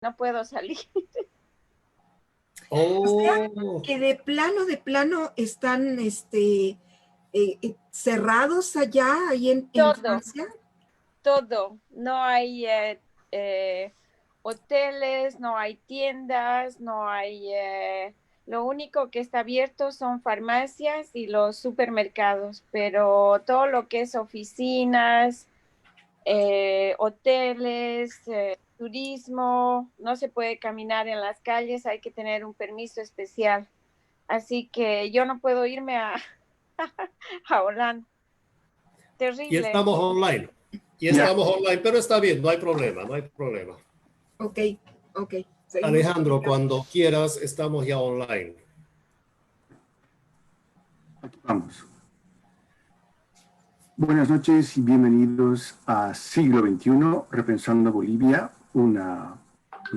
no puedo salir. O sea, Oh, que de plano están cerrados allá, ahí en Todo, Francia. todo. No hay hoteles, no hay tiendas, no hay... lo único que está abierto son farmacias y los supermercados, pero todo lo que es oficinas, hoteles, turismo, no se puede caminar en las calles, hay que tener un permiso especial. Así que yo no puedo irme a, a Holanda. y Terrible. estamos online. Y Ya, estamos online, pero está bien, no hay problema, no hay problema. ok, ok, seguimos Alejandro, platicando. cuando quieras, estamos ya online. Aquí vamos. Buenas noches y bienvenidos a Siglo XXI, Repensando Bolivia, una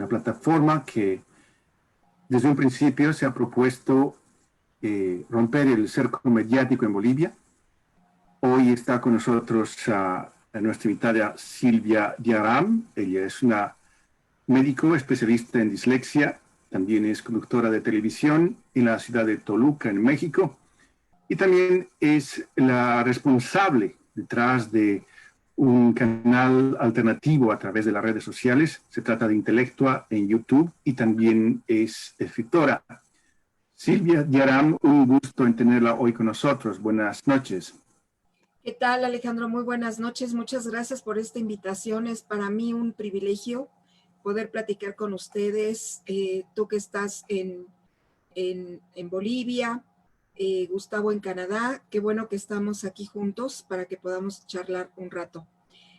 plataforma que desde un principio se ha propuesto romper el cerco mediático en Bolivia. Hoy está con nosotros nuestra invitada Silvia Diaram. Ella es una médico especialista en dislexia, también es conductora de televisión en la ciudad de Toluca, en México. Y también es la responsable detrás de un canal alternativo a través de las redes sociales. Se trata de Intelectua en YouTube y también es escritora. Silvia Diaram, un gusto en tenerla hoy con nosotros. Buenas noches. ¿Qué tal, Alejandro? Muy buenas noches. Muchas gracias por esta invitación. Es para mí un privilegio poder platicar con ustedes. Tú que estás en Bolivia, Gustavo en Canadá. Qué bueno que estamos aquí juntos para que podamos charlar un rato.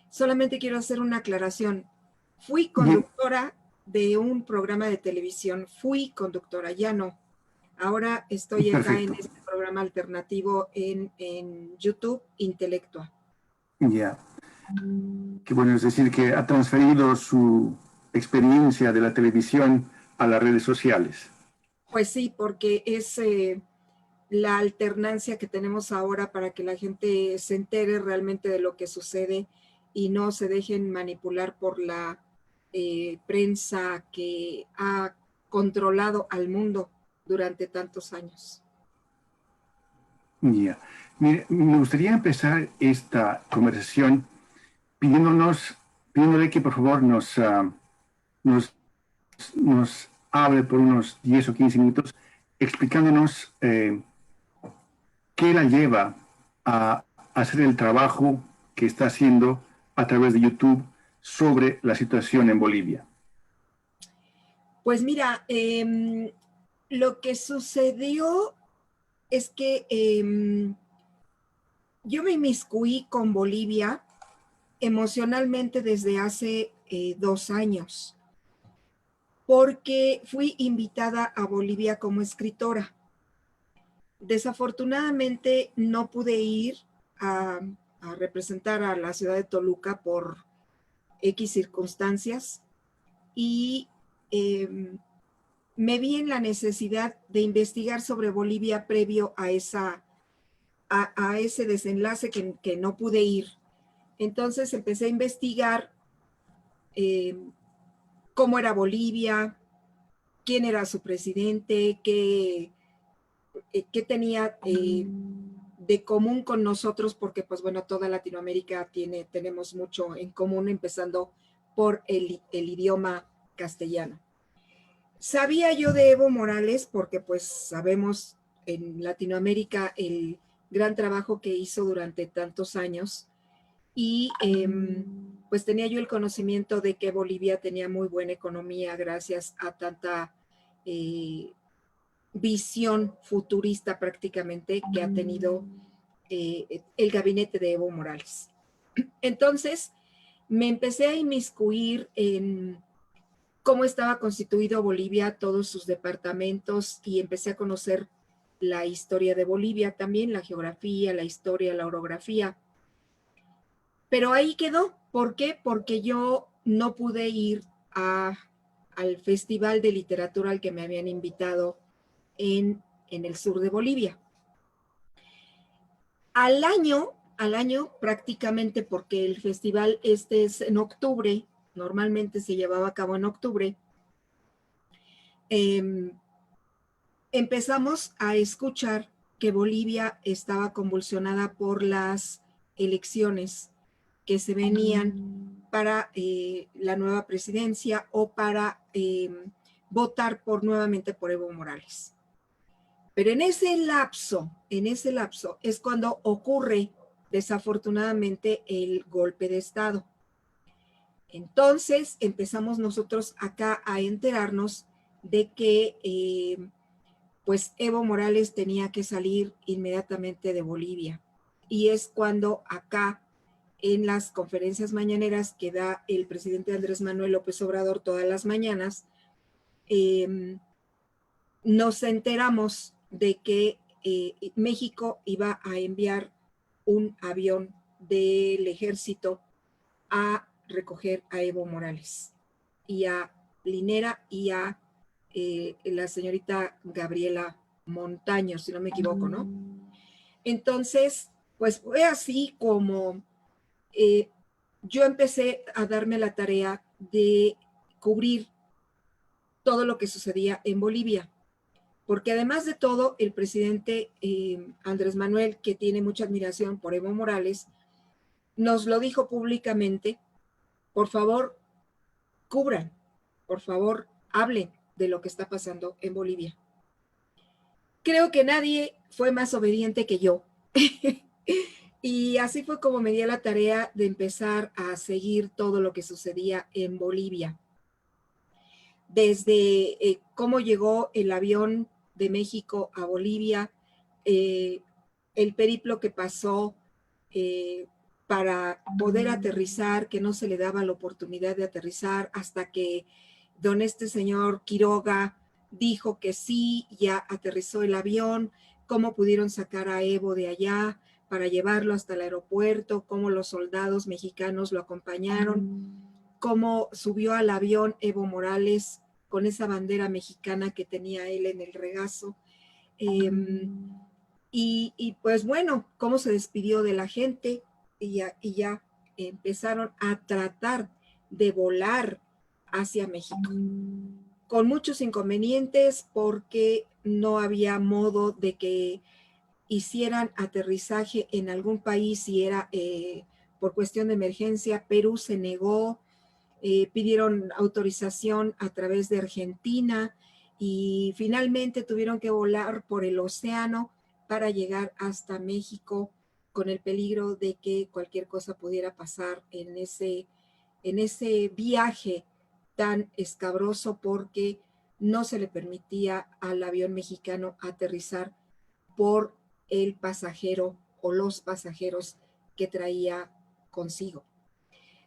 Solamente quiero hacer una aclaración. Fui conductora de un programa de televisión. Fui conductora, ya no. Ahora estoy acá en Perfecto. este programa alternativo en YouTube, Intelectua. Ya. Qué bueno, es decir, que ha transferido su experiencia de la televisión a las redes sociales. Pues sí, porque es la alternancia que tenemos ahora para que la gente se entere realmente de lo que sucede y no se dejen manipular por la prensa que ha controlado al mundo durante tantos años. Ya. Mire, me gustaría empezar esta conversación pidiéndole que por favor nos, nos hable por unos 10 o 15 minutos explicándonos qué la lleva a hacer el trabajo que está haciendo a través de YouTube sobre la situación en Bolivia. Pues mira, lo que sucedió es que yo me inmiscuí con Bolivia emocionalmente desde hace 2 años, porque fui invitada a Bolivia como escritora. Desafortunadamente no pude ir a representar a la ciudad de Toluca por X circunstancias y me vi en la necesidad de investigar sobre Bolivia previo a ese desenlace que no pude ir. Entonces empecé a investigar cómo era Bolivia, quién era su presidente, qué tenía de común con nosotros, porque pues bueno, toda Latinoamérica tenemos mucho en común, empezando por el idioma castellano. Sabía yo de Evo Morales porque pues sabemos en Latinoamérica el gran trabajo que hizo durante tantos años y pues tenía yo el conocimiento de que Bolivia tenía muy buena economía gracias a tanta visión futurista prácticamente que ha tenido el gabinete de Evo Morales. Entonces me empecé a inmiscuir en cómo estaba constituido Bolivia, todos sus departamentos, y empecé a conocer la historia de Bolivia también, la geografía, la historia, la orografía. Pero ahí quedó. ¿Por qué? Porque yo no pude ir al festival de literatura al que me habían invitado en el sur de Bolivia. Al año prácticamente, porque el festival es en octubre, normalmente se llevaba a cabo en octubre, empezamos a escuchar que Bolivia estaba convulsionada por las elecciones que se venían para la nueva presidencia o para votar nuevamente por Evo Morales. Pero en ese lapso es cuando ocurre desafortunadamente el golpe de Estado. Entonces empezamos nosotros acá a enterarnos de que pues Evo Morales tenía que salir inmediatamente de Bolivia. Y es cuando acá en las conferencias mañaneras que da el presidente Andrés Manuel López Obrador todas las mañanas, nos enteramos de que México iba a enviar un avión del ejército a recoger a Evo Morales y a Linera y a la señorita Gabriela Montaño, si no me equivoco, ¿no? Entonces, pues fue así como yo empecé a darme la tarea de cubrir todo lo que sucedía en Bolivia, porque además de todo, el presidente Andrés Manuel, que tiene mucha admiración por Evo Morales, nos lo dijo públicamente: por favor, cubran, por favor, hablen de lo que está pasando en Bolivia. Creo que nadie fue más obediente que yo. Y así fue como me di a la tarea de empezar a seguir todo lo que sucedía en Bolivia. Desde cómo llegó el avión de México a Bolivia, el periplo que pasó para poder aterrizar, que no se le daba la oportunidad de aterrizar hasta que este señor Quiroga dijo que sí, ya aterrizó el avión, cómo pudieron sacar a Evo de allá para llevarlo hasta el aeropuerto, cómo los soldados mexicanos lo acompañaron, cómo subió al avión Evo Morales con esa bandera mexicana que tenía él en el regazo. Y pues bueno, cómo se despidió de la gente y ya empezaron a tratar de volar hacia México, con muchos inconvenientes porque no había modo de que hicieran aterrizaje en algún país si era por cuestión de emergencia. Perú se negó, pidieron autorización a través de Argentina y finalmente tuvieron que volar por el océano para llegar hasta México, con el peligro de que cualquier cosa pudiera pasar en ese viaje tan escabroso, porque no se le permitía al avión mexicano aterrizar por el pasajero o los pasajeros que traía consigo.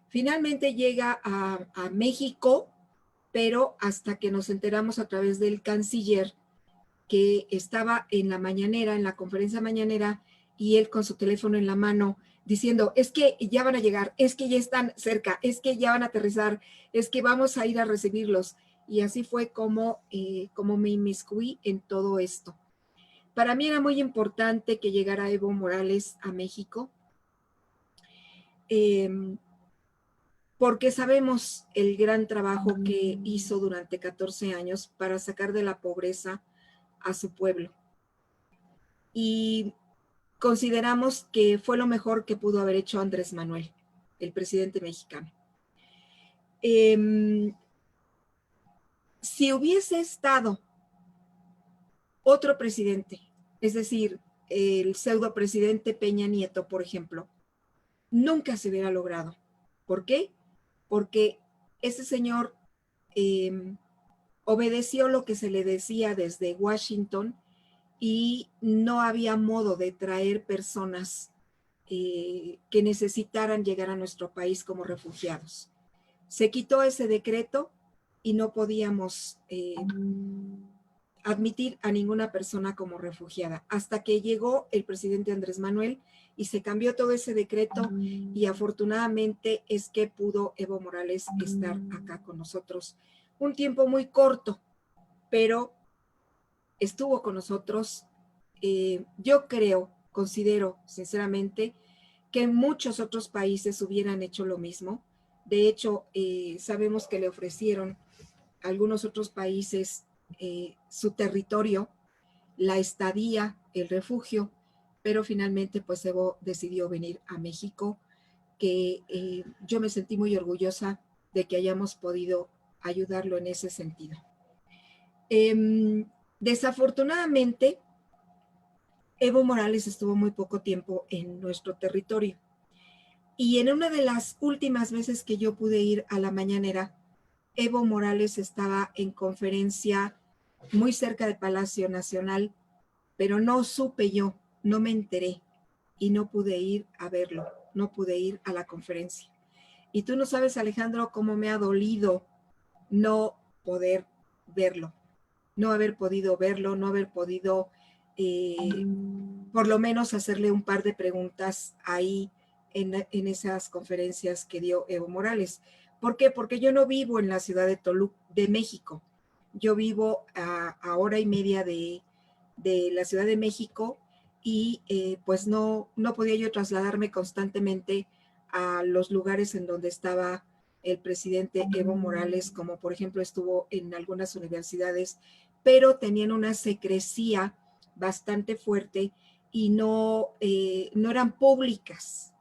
Finalmente llega a México, pero hasta que nos enteramos a través del canciller que estaba en la mañanera, en la conferencia mañanera, y él con su teléfono en la mano diciendo: es que ya van a llegar, es que ya están cerca, es que ya van a aterrizar, es que vamos a ir a recibirlos. Y así fue como me inmiscuí en todo esto. Para mí era muy importante que llegara Evo Morales a México, porque sabemos el gran trabajo que hizo durante 14 años para sacar de la pobreza a su pueblo. Y consideramos que fue lo mejor que pudo haber hecho Andrés Manuel, el presidente mexicano. Si hubiese estado otro presidente, es decir, el pseudo presidente Peña Nieto, por ejemplo, nunca se hubiera logrado. ¿Por qué? Porque ese señor obedeció lo que se le decía desde Washington y no había modo de traer personas que necesitaran llegar a nuestro país como refugiados. Se quitó ese decreto y no podíamos admitir a ninguna persona como refugiada, hasta que llegó el presidente Andrés Manuel y se cambió todo ese decreto, y afortunadamente es que pudo Evo Morales estar acá con nosotros un tiempo muy corto, pero estuvo con nosotros. Yo considero sinceramente que muchos otros países hubieran hecho lo mismo. De hecho, sabemos que le ofrecieron a algunos otros países su territorio, la estadía, el refugio, pero finalmente pues Evo decidió venir a México, que yo me sentí muy orgullosa de que hayamos podido ayudarlo en ese sentido. Desafortunadamente, Evo Morales estuvo muy poco tiempo en nuestro territorio. Y en una de las últimas veces que yo pude ir a la mañanera, Evo Morales estaba en conferencia muy cerca del Palacio Nacional, pero no supe yo, no me enteré y no pude ir a verlo, no pude ir a la conferencia. Y tú no sabes, Alejandro, cómo me ha dolido no poder verlo, no haber podido verlo, no haber podido por lo menos hacerle un par de preguntas ahí en esas conferencias que dio Evo Morales. ¿Por qué? Porque yo no vivo en la ciudad de Toluca, de México. Yo vivo a hora y media de la Ciudad de México y pues no podía yo trasladarme constantemente a los lugares en donde estaba el presidente Evo Morales, como por ejemplo estuvo en algunas universidades, pero tenían una secrecía bastante fuerte y no eran públicas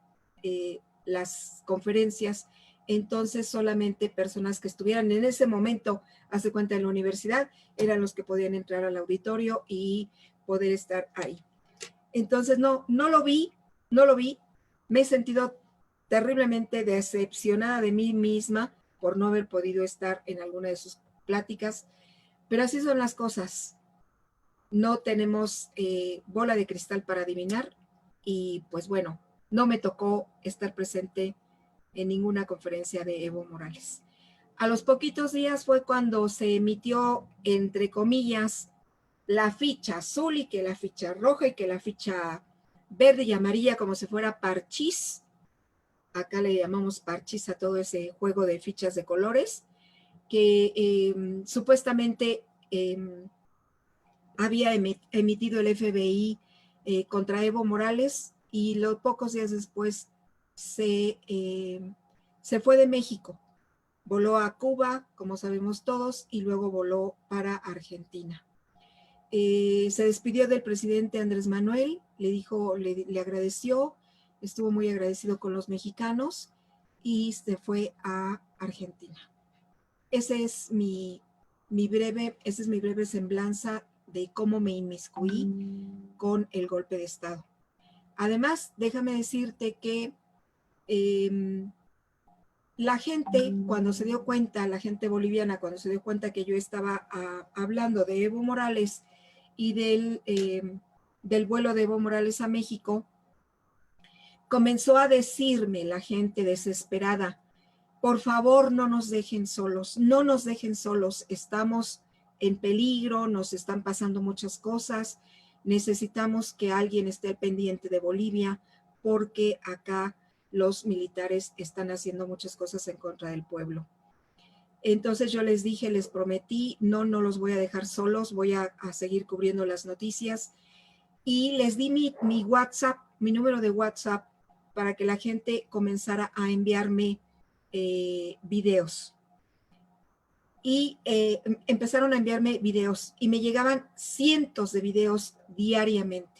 las conferencias, entonces solamente personas que estuvieran en ese momento, hace cuenta, en la universidad, eran los que podían entrar al auditorio y poder estar ahí. Entonces no lo vi, me he sentido terriblemente decepcionada de mí misma por no haber podido estar en alguna de sus pláticas, pero así son las cosas. No tenemos bola de cristal para adivinar y pues bueno, no me tocó estar presente en ninguna conferencia de Evo Morales. A los poquitos días fue cuando se emitió, entre comillas, la ficha azul y que la ficha roja y que la ficha verde y amarilla como si fuera parchís. Acá le llamamos parchís a todo ese juego de fichas de colores que supuestamente había emitido el FBI contra Evo Morales y pocos días después se fue de México. Voló a Cuba, como sabemos todos, y luego voló para Argentina. Se despidió del presidente Andrés Manuel, le dijo, le agradeció, estuvo muy agradecido con los mexicanos y se fue a Argentina. Esa es mi breve semblanza de cómo me inmiscuí con el golpe de Estado. Además, déjame decirte que la gente, cuando se dio cuenta, la gente boliviana, cuando se dio cuenta que yo estaba hablando de Evo Morales y del vuelo de Evo Morales a México, comenzó a decirme la gente desesperada, por favor, no nos dejen solos, no nos dejen solos, estamos en peligro, nos están pasando muchas cosas, necesitamos que alguien esté al pendiente de Bolivia porque acá los militares están haciendo muchas cosas en contra del pueblo. Entonces yo les dije, les prometí, no los voy a dejar solos, voy a seguir cubriendo las noticias y les di mi WhatsApp, mi número de WhatsApp para que la gente comenzara a enviarme videos. Y empezaron a enviarme videos y me llegaban cientos de videos diariamente.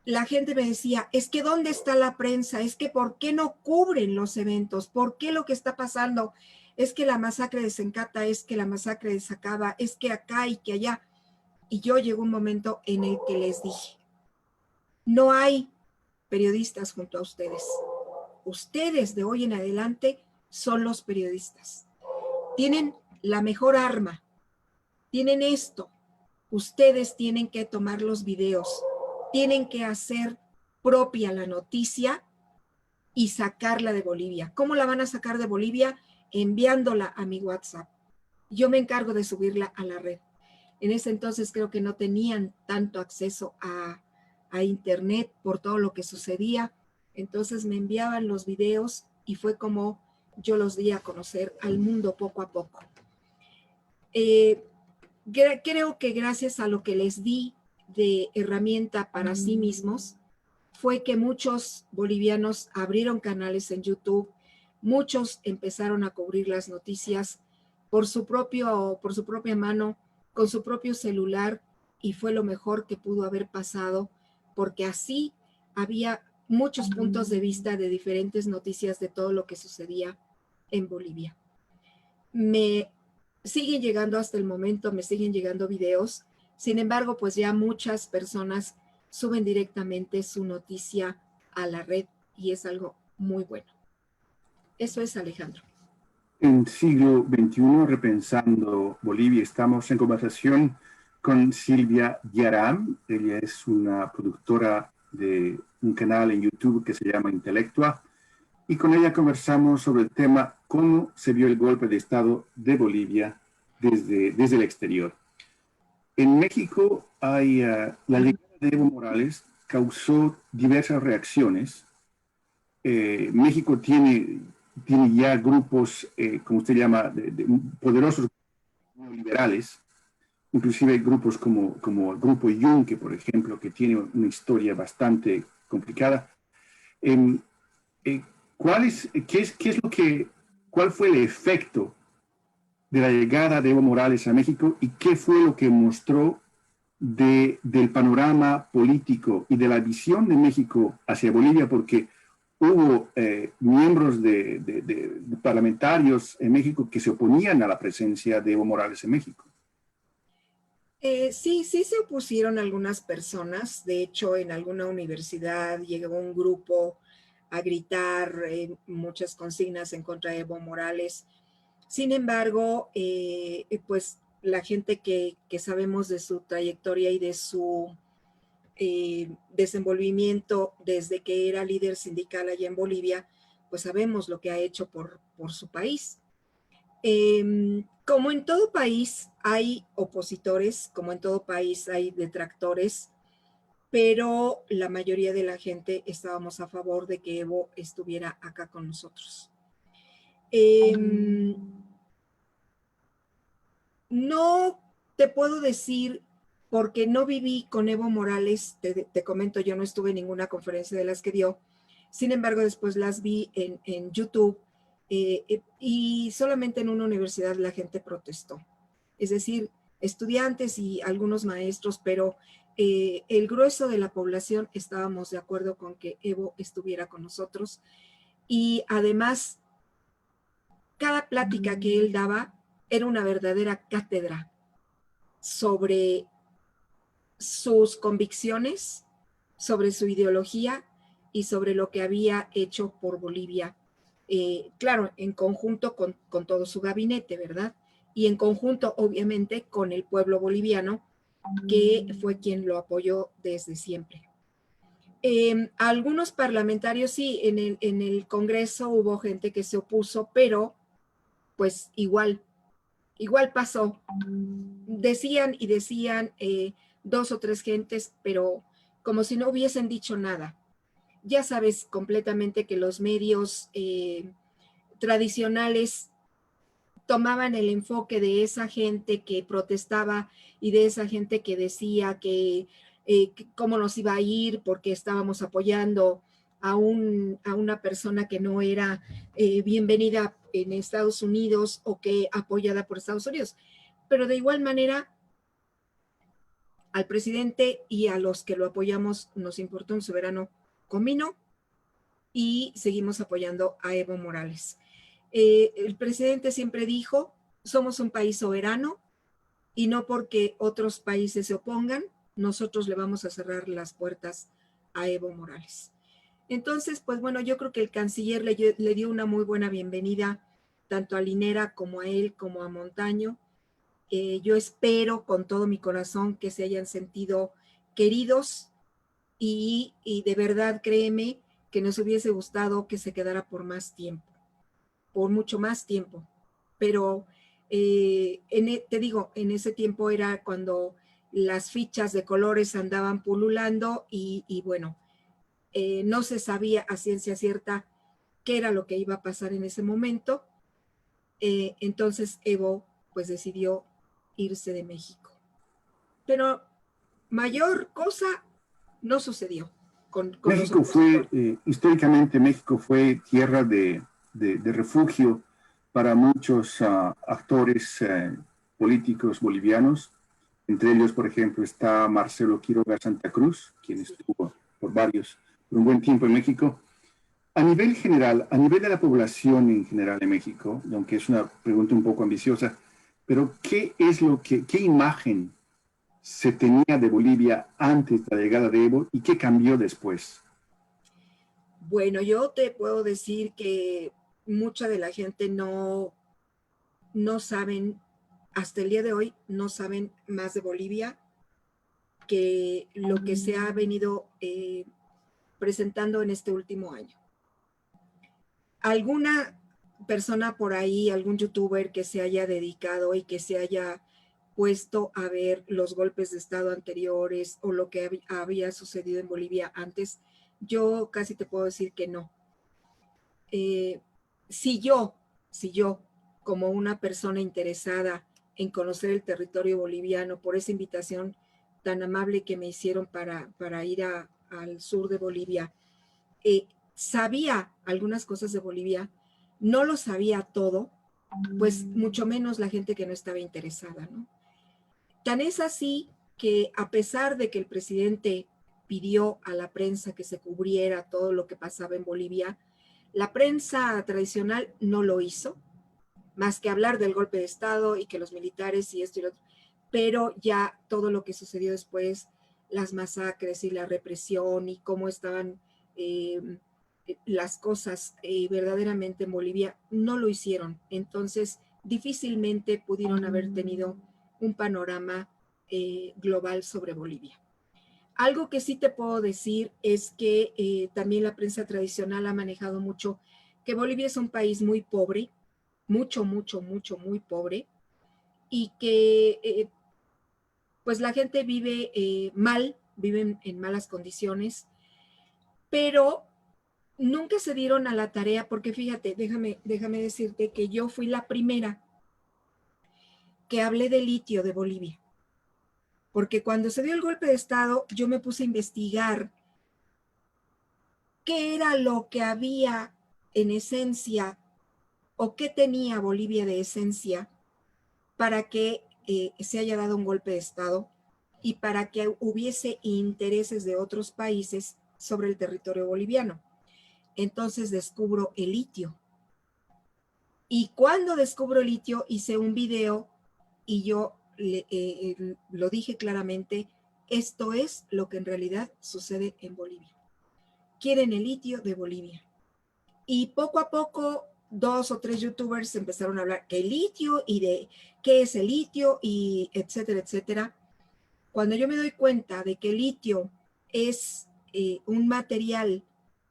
La gente me decía, es que ¿dónde está la prensa? Es que ¿por qué no cubren los eventos? ¿Por qué lo que está pasando? Es que la masacre de Sencata, es que la masacre de Sacaba, es que acá y que allá. Y yo llegó un momento en el que les dije, no hay periodistas junto a ustedes. Ustedes de hoy en adelante son los periodistas. Tienen la mejor arma, tienen esto. Ustedes tienen que tomar los videos, tienen que hacer propia la noticia y sacarla de Bolivia. ¿Cómo la van a sacar de Bolivia? Enviándola a mi WhatsApp. Yo me encargo de subirla a la red. En ese entonces creo que no tenían tanto acceso a internet por todo lo que sucedía. Entonces me enviaban los videos y fue como yo los di a conocer al mundo poco a poco. Creo que gracias a lo que les di de herramienta para sí mismos, fue que muchos bolivianos abrieron canales en YouTube, muchos empezaron a cubrir las noticias por su propia mano, con su propio celular, y fue lo mejor que pudo haber pasado, porque así había muchos puntos de vista de diferentes noticias de todo lo que sucedía en Bolivia. Me siguen llegando hasta el momento, me siguen llegando videos. Sin embargo, pues ya muchas personas suben directamente su noticia a la red y es algo muy bueno. Eso es, Alejandro. En siglo XXI, repensando Bolivia, estamos en conversación con Silvia Yaram. Ella es una productora de un canal en YouTube que se llama Intelectua, y con ella conversamos sobre el tema cómo se vio el golpe de Estado de Bolivia desde el exterior. En México la llegada de Evo Morales causó diversas reacciones. México tiene ya grupos, como usted llama, de poderosos neoliberales, inclusive grupos como el grupo Yunque, por ejemplo, que tiene una historia bastante complicada. ¿Cuál fue el efecto de la llegada de Evo Morales a México y qué fue lo que mostró del panorama político y de la visión de México hacia Bolivia? Porque hubo miembros de parlamentarios en México que se oponían a la presencia de Evo Morales en México. Sí se opusieron algunas personas. De hecho, en alguna universidad llegó un grupo a gritar muchas consignas en contra de Evo Morales. Sin embargo, pues la gente que sabemos de su trayectoria y de su desenvolvimiento desde que era líder sindical allá en Bolivia, pues sabemos lo que ha hecho por su país. Como en todo país hay opositores, como en todo país hay detractores, pero la mayoría de la gente estábamos a favor de que Evo estuviera acá con nosotros. No te puedo decir, porque no viví con Evo Morales, te comento, yo no estuve en ninguna conferencia de las que dio, sin embargo después las vi en YouTube, y solamente en una universidad la gente protestó, es decir, estudiantes y algunos maestros, pero el grueso de la población estábamos de acuerdo con que Evo estuviera con nosotros, y además cada plática que él daba era una verdadera cátedra sobre sus convicciones, sobre su ideología y sobre lo que había hecho por Bolivia. Claro, en conjunto con todo su gabinete, ¿verdad? Y en conjunto, obviamente, con el pueblo boliviano, que fue quien lo apoyó desde siempre. Algunos parlamentarios, sí, en el Congreso hubo gente que se opuso, pero pues igual pasó. Decían y decían dos o tres gentes, pero como si no hubiesen dicho nada. Ya sabes completamente que los medios tradicionales tomaban el enfoque de esa gente que protestaba y de esa gente que decía que cómo nos iba a ir porque estábamos apoyando a una persona que no era bienvenida en Estados Unidos o que apoyada por Estados Unidos. Pero de igual manera, al presidente y a los que lo apoyamos nos importa un soberano comino y seguimos apoyando a Evo Morales. El presidente siempre dijo, somos un país soberano y no porque otros países se opongan, nosotros le vamos a cerrar las puertas a Evo Morales. Entonces, pues bueno, yo creo que el canciller le dio una muy buena bienvenida tanto a Linera como a él, como a Montaño. Yo espero con todo mi corazón que se hayan sentido queridos y de verdad créeme que nos hubiese gustado que se quedara por más tiempo, por mucho más tiempo, pero te digo, en ese tiempo era cuando las fichas de colores andaban pululando y bueno, no se sabía a ciencia cierta qué era lo que iba a pasar en ese momento. Entonces Evo pues decidió irse de México. Pero mayor cosa no sucedió. Con México fue, históricamente México fue tierra de refugio para muchos actores políticos bolivianos. Entre ellos, por ejemplo, está Marcelo Quiroga Santa Cruz, quien estuvo por un buen tiempo en México. A nivel general, a nivel de la población en general en México, y aunque es una pregunta un poco ambiciosa, pero ¿qué imagen se tenía de Bolivia antes de la llegada de Evo y qué cambió después? Bueno, yo te puedo decir que mucha de la gente no saben, hasta el día de hoy, no saben más de Bolivia que lo que se ha venido presentando en este último año. Alguna persona por ahí, algún youtuber que se haya dedicado y que se haya puesto a ver los golpes de estado anteriores o lo que había sucedido en Bolivia antes, yo casi te puedo decir que no. Si yo, como una persona interesada en conocer el territorio boliviano, por esa invitación tan amable que me hicieron para ir al sur de Bolivia, sabía algunas cosas de Bolivia, no lo sabía todo, pues mucho menos la gente que no estaba interesada, ¿no? Tan es así que a pesar de que el presidente pidió a la prensa que se cubriera todo lo que pasaba en Bolivia, la prensa tradicional no lo hizo, más que hablar del golpe de Estado y que los militares y esto y lo otro, pero ya todo lo que sucedió después, las masacres y la represión y cómo estaban las cosas verdaderamente en Bolivia, no lo hicieron. Entonces, difícilmente pudieron haber tenido un panorama global sobre Bolivia. Algo que sí te puedo decir es que también la prensa tradicional ha manejado mucho que Bolivia es un país muy pobre, muy pobre, y que pues la gente vive mal, viven en malas condiciones, pero nunca se dieron a la tarea, porque fíjate, déjame decirte que yo fui la primera que hablé de litio de Bolivia. Porque cuando se dio el golpe de Estado, yo me puse a investigar qué era lo que había en esencia o qué tenía Bolivia de esencia para que se haya dado un golpe de Estado y para que hubiese intereses de otros países sobre el territorio boliviano. Entonces descubro el litio. Y cuando descubro el litio, hice un video y yo lo dije claramente, esto es lo que en realidad sucede en Bolivia. Quieren el litio de Bolivia. Y poco a poco, 2 o 3 youtubers empezaron a hablar que el litio y de qué es el litio y etcétera, etcétera. Cuando yo me doy cuenta de que el litio es un material,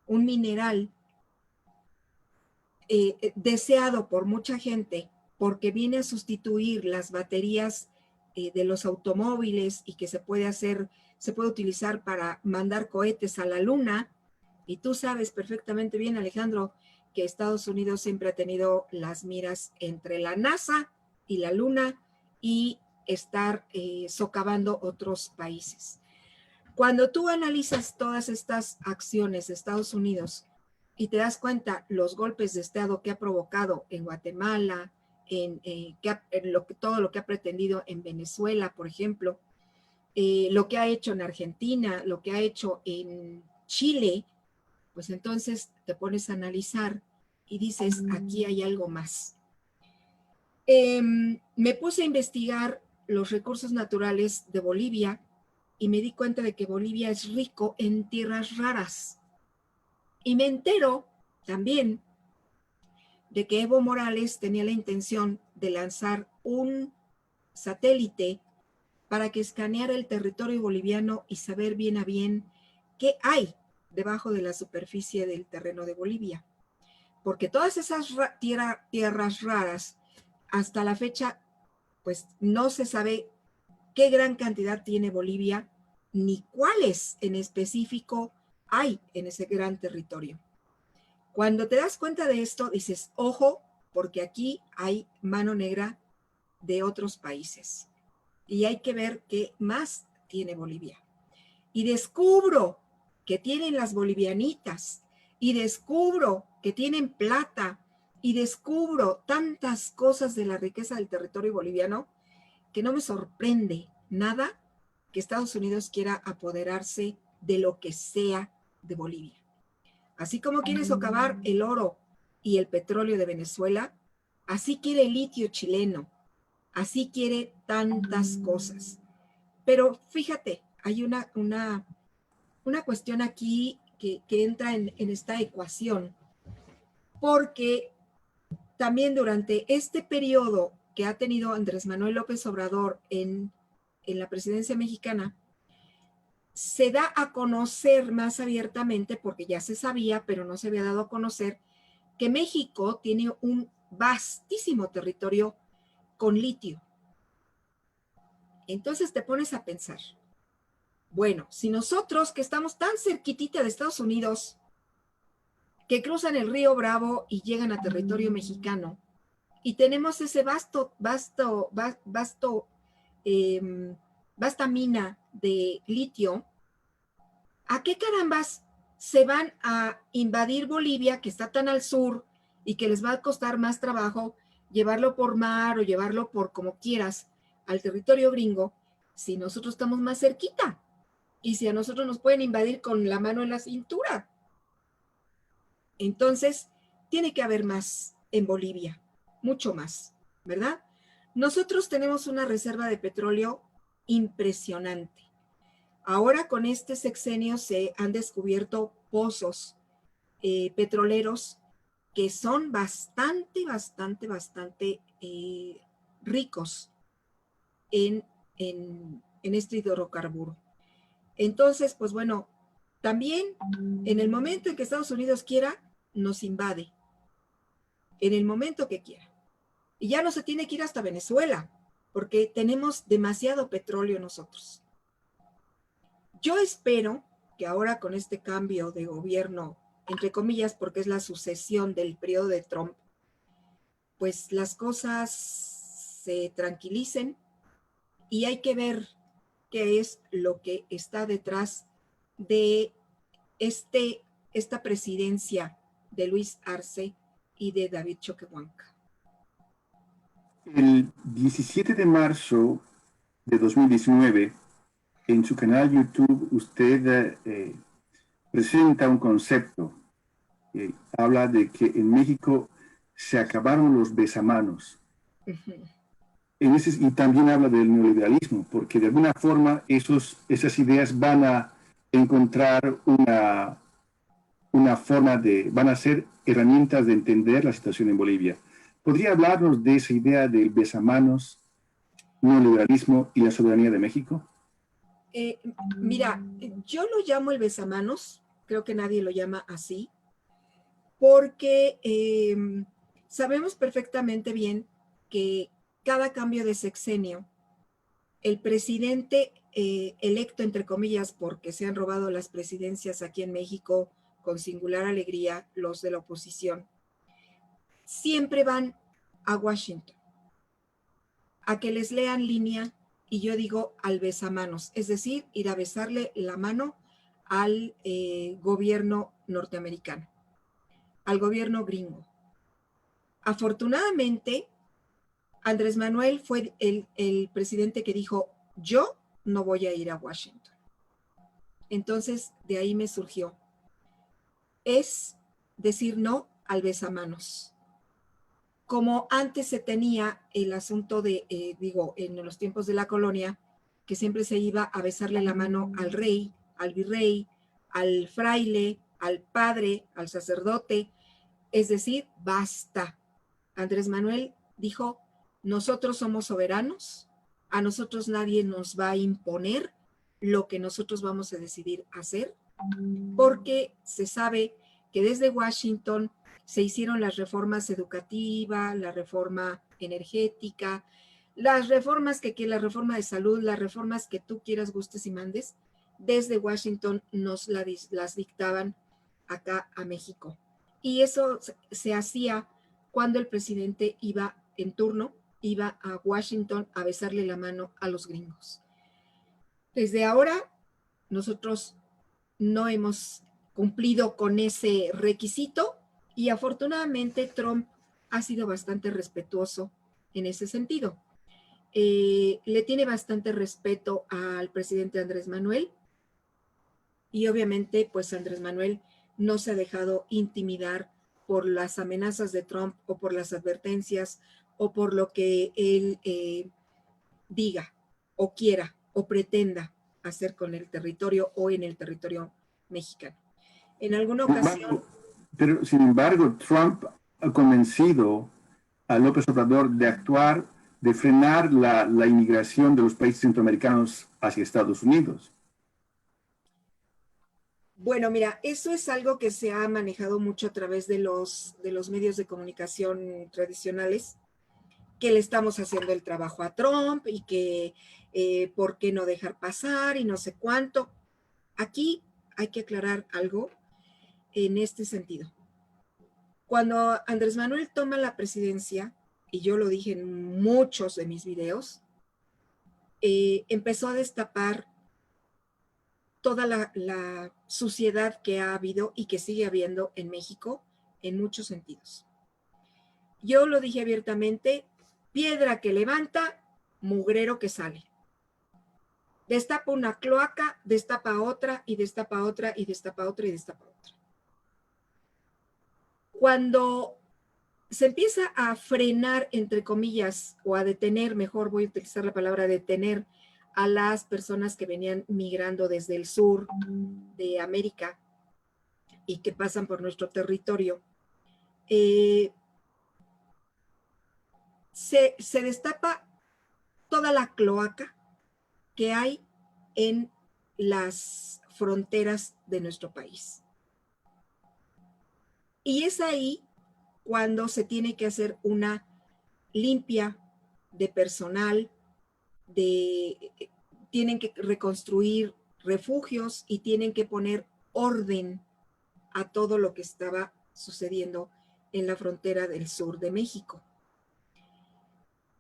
un mineral deseado por mucha gente porque viene a sustituir las baterías de los automóviles y que se puede utilizar para mandar cohetes a la luna. Y tú sabes perfectamente bien, Alejandro, que Estados Unidos siempre ha tenido las miras entre la NASA y la luna y estar socavando otros países. Cuando tú analizas todas estas acciones de Estados Unidos y te das cuenta los golpes de Estado que ha provocado en Guatemala, todo lo que ha pretendido en Venezuela, por ejemplo, lo que ha hecho en Argentina, lo que ha hecho en Chile, pues entonces te pones a analizar y dices, aquí hay algo más. Me puse a investigar los recursos naturales de Bolivia y me di cuenta de que Bolivia es rico en tierras raras. Y me entero también de que Evo Morales tenía la intención de lanzar un satélite para que escaneara el territorio boliviano y saber bien a bien qué hay debajo de la superficie del terreno de Bolivia. Porque todas esas tierras raras, hasta la fecha, pues no se sabe qué gran cantidad tiene Bolivia, ni cuáles en específico hay en ese gran territorio. Cuando te das cuenta de esto, dices, ojo, porque aquí hay mano negra de otros países. Y hay que ver qué más tiene Bolivia. Y descubro que tienen las bolivianitas, y descubro que tienen plata, y descubro tantas cosas de la riqueza del territorio boliviano que no me sorprende nada que Estados Unidos quiera apoderarse de lo que sea de Bolivia. Así como quiere socavar el oro y el petróleo de Venezuela, así quiere el litio chileno, así quiere tantas cosas. Pero fíjate, hay una cuestión aquí que entra en esta ecuación, porque también durante este periodo que ha tenido Andrés Manuel López Obrador en la presidencia mexicana, se da a conocer más abiertamente, porque ya se sabía, pero no se había dado a conocer, que México tiene un vastísimo territorio con litio. Entonces te pones a pensar, bueno, si nosotros que estamos tan cerquitita de Estados Unidos, que cruzan el río Bravo y llegan a territorio mexicano, y tenemos ese vasta mina de litio, ¿a qué carambas se van a invadir Bolivia, que está tan al sur y que les va a costar más trabajo llevarlo por mar o llevarlo por como quieras al territorio gringo, si nosotros estamos más cerquita? Y si a nosotros nos pueden invadir con la mano en la cintura. Entonces, tiene que haber más en Bolivia, mucho más, ¿verdad? Nosotros tenemos una reserva de petróleo impresionante. Ahora con este sexenio se han descubierto pozos petroleros que son bastante ricos en este hidrocarburo. Entonces, pues bueno, también en el momento en que Estados Unidos quiera, nos invade. En el momento que quiera. Y ya no se tiene que ir hasta Venezuela, porque tenemos demasiado petróleo nosotros. Yo espero que ahora con este cambio de gobierno, entre comillas, porque es la sucesión del periodo de Trump, pues las cosas se tranquilicen y hay que ver qué es lo que está detrás de esta presidencia de Luis Arce y de David Choquehuanca. El 17 de marzo de 2019, en su canal YouTube, usted presenta un concepto. Habla de que en México se acabaron los besamanos. Y también habla del neoliberalismo, porque de alguna forma esas ideas van a encontrar una forma van a ser herramientas de entender la situación en Bolivia. ¿Podría hablarnos de esa idea del besamanos, neoliberalismo y la soberanía de México? Mira, yo lo llamo el besamanos, creo que nadie lo llama así, porque sabemos perfectamente bien que cada cambio de sexenio, el presidente electo, entre comillas, porque se han robado las presidencias aquí en México con singular alegría los de la oposición, siempre van a Washington a que les lean línea, y yo digo al besamanos, es decir, ir a besarle la mano al gobierno norteamericano, al gobierno gringo. Afortunadamente, Andrés Manuel fue el presidente que dijo, yo no voy a ir a Washington. Entonces, de ahí me surgió. Es decir no al besamanos. Como antes se tenía el asunto de, en los tiempos de la colonia, que siempre se iba a besarle la mano al rey, al virrey, al fraile, al padre, al sacerdote. Es decir, basta. Andrés Manuel dijo, nosotros somos soberanos, a nosotros nadie nos va a imponer lo que nosotros vamos a decidir hacer, porque se sabe que desde Washington se hicieron las reformas educativas, la reforma energética, las reformas la reforma de salud, las reformas que tú quieras, gustes y mandes, desde Washington nos las dictaban acá a México. Y eso se hacía cuando el presidente iba en turno, iba a Washington a besarle la mano a los gringos. Desde ahora, nosotros no hemos cumplido con ese requisito y afortunadamente Trump ha sido bastante respetuoso en ese sentido. Le tiene bastante respeto al presidente Andrés Manuel y obviamente pues Andrés Manuel no se ha dejado intimidar por las amenazas de Trump o por las advertencias o por lo que él diga o quiera o pretenda hacer con el territorio o en el territorio mexicano. En alguna ocasión... Pero sin embargo, Trump ha convencido a López Obrador de actuar, de frenar la inmigración de los países centroamericanos hacia Estados Unidos. Bueno, mira, eso es algo que se ha manejado mucho a través de los medios de comunicación tradicionales, que le estamos haciendo el trabajo a Trump y que por qué no dejar pasar y no sé cuánto. Aquí hay que aclarar algo en este sentido. Cuando Andrés Manuel toma la presidencia, y yo lo dije en muchos de mis videos, empezó a destapar toda la suciedad que ha habido y que sigue habiendo en México en muchos sentidos. Yo lo dije abiertamente, piedra que levanta, mugrero que sale. Destapa una cloaca, destapa otra, y destapa otra, y destapa otra, y destapa otra. Cuando se empieza a frenar, entre comillas, o a detener, mejor voy a utilizar la palabra detener, a las personas que venían migrando desde el sur de América y que pasan por nuestro territorio, se destapa toda la cloaca que hay en las fronteras de nuestro país. Y es ahí cuando se tiene que hacer una limpia de personal, tienen que reconstruir refugios y tienen que poner orden a todo lo que estaba sucediendo en la frontera del sur de México.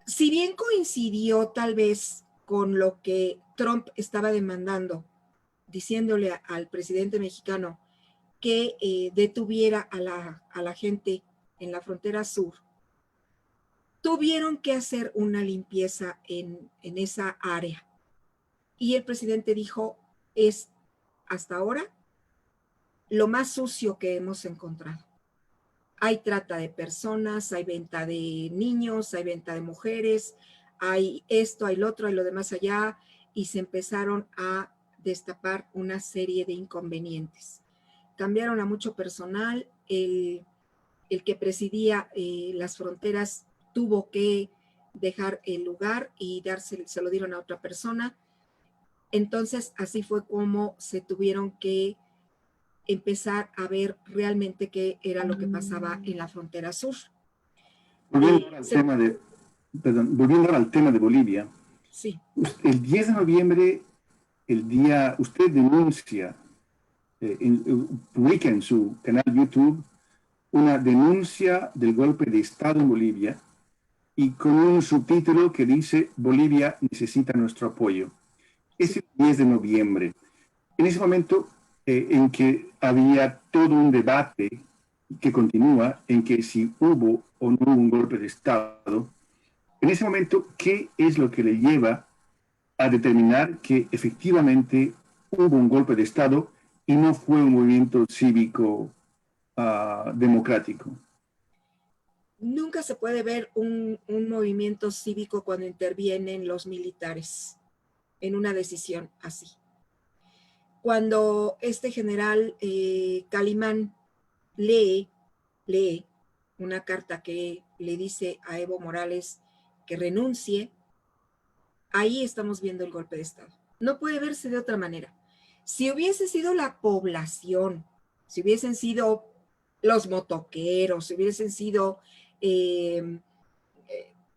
Si bien coincidió tal vez con lo que Trump estaba demandando, diciéndole al presidente mexicano que detuviera a la gente en la frontera sur, tuvieron que hacer una limpieza en esa área. Y el presidente dijo, es hasta ahora lo más sucio que hemos encontrado. Hay trata de personas, hay venta de niños, hay venta de mujeres, hay esto, hay lo otro, hay lo demás allá, y se empezaron a destapar una serie de inconvenientes. Cambiaron a mucho personal, el que presidía las fronteras tuvo que dejar el lugar y se lo dieron a otra persona. Entonces, así fue como se tuvieron que empezar a ver realmente qué era lo que pasaba en la frontera sur. Volviendo al tema de Bolivia, sí. El 10 de noviembre, usted denuncia, publica en su canal YouTube una denuncia del golpe de Estado en Bolivia y con un subtítulo que dice Bolivia necesita nuestro apoyo. Es el 10 de noviembre. En ese momento en que había todo un debate que continúa en que si hubo o no hubo un golpe de Estado, en ese momento, ¿qué es lo que le lleva a determinar que efectivamente hubo un golpe de Estado y no fue un movimiento cívico democrático? Nunca se puede ver un movimiento cívico cuando intervienen los militares en una decisión así. Cuando este general Calimán lee una carta que le dice a Evo Morales que renuncie, ahí estamos viendo el golpe de Estado. No puede verse de otra manera. Si hubiese sido la población, si hubiesen sido los motoqueros, si hubiesen sido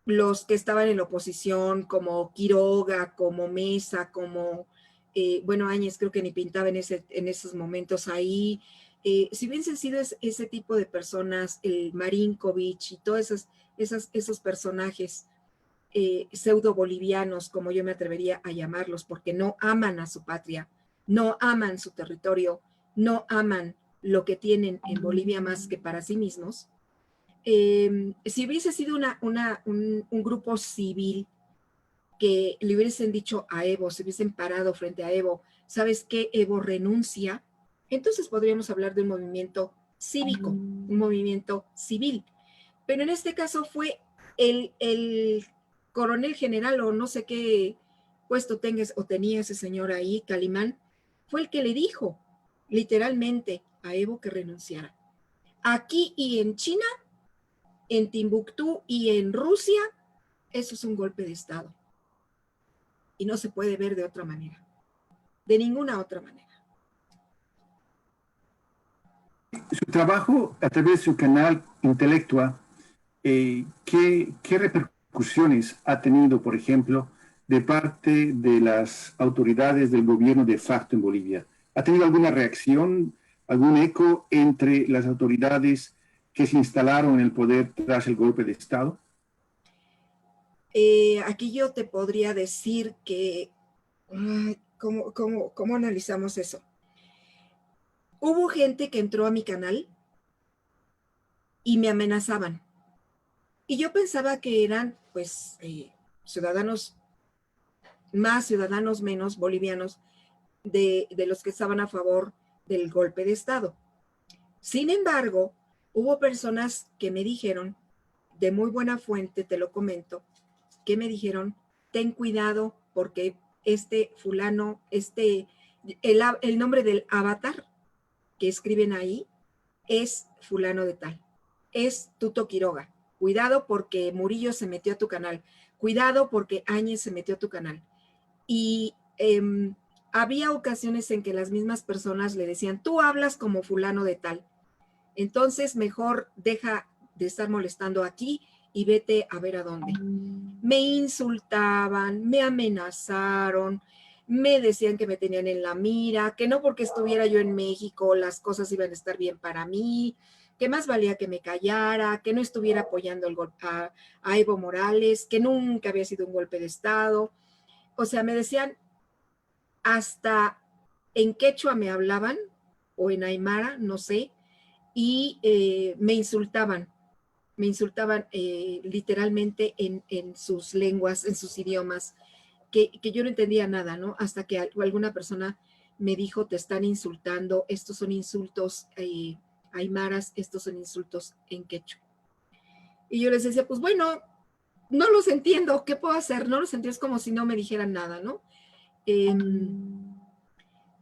los que estaban en la oposición, como Quiroga, como Mesa, como, Áñez creo que ni pintaba en esos momentos ahí. Si hubiesen sido ese tipo de personas, el Marinkovic y todos esos personajes pseudo bolivianos, como yo me atrevería a llamarlos, porque no aman a su patria, no aman su territorio, no aman lo que tienen en Bolivia más que para sí mismos, Si hubiese sido un grupo civil que le hubiesen dicho a Evo, se hubiesen parado frente a Evo, ¿sabes qué? Evo renuncia, entonces podríamos hablar de un movimiento cívico, un movimiento civil. Pero en este caso fue el coronel general o no sé qué puesto tengas o tenía ese señor ahí, Calimán, fue el que le dijo literalmente a Evo que renunciara. Aquí y en China, en Timbuktu y en Rusia, eso es un golpe de Estado. Y no se puede ver de otra manera, de ninguna otra manera. Su trabajo a través de su canal Intelectua, ¿qué repercusiones ha tenido, por ejemplo, de parte de las autoridades del gobierno de facto en Bolivia? ¿Ha tenido alguna reacción, algún eco entre las autoridades que se instalaron en el poder tras el golpe de Estado? Aquí yo te podría decir que, ¿cómo analizamos eso? Hubo gente que entró a mi canal y me amenazaban. Y yo pensaba que eran, pues, ciudadanos más, ciudadanos menos, bolivianos, de los que estaban a favor del golpe de Estado. Sin embargo, hubo personas que me dijeron, de muy buena fuente, te lo comento, que me dijeron, ten cuidado porque este fulano, el nombre del avatar que escriben ahí es fulano de tal, es Tuto Quiroga. Cuidado porque Murillo se metió a tu canal. Cuidado porque Áñez se metió a tu canal. Y había ocasiones en que las mismas personas le decían, tú hablas como fulano de tal. Entonces mejor deja de estar molestando aquí y vete a ver a dónde. Me insultaban, me amenazaron, me decían que me tenían en la mira, que no porque estuviera yo en México las cosas iban a estar bien para mí, que más valía que me callara, que no estuviera apoyando a Evo Morales, que nunca había sido un golpe de Estado. O sea, me decían, hasta en quechua me hablaban, o en aymara, no sé, y me insultaban literalmente en sus lenguas, en sus idiomas, que yo no entendía nada, ¿no? Hasta que alguna persona me dijo, te están insultando, estos son insultos aymaras, estos son insultos en quechua. Y yo les decía, pues bueno, no los entiendo, ¿qué puedo hacer? No los entiendo, es como si no me dijeran nada, ¿no?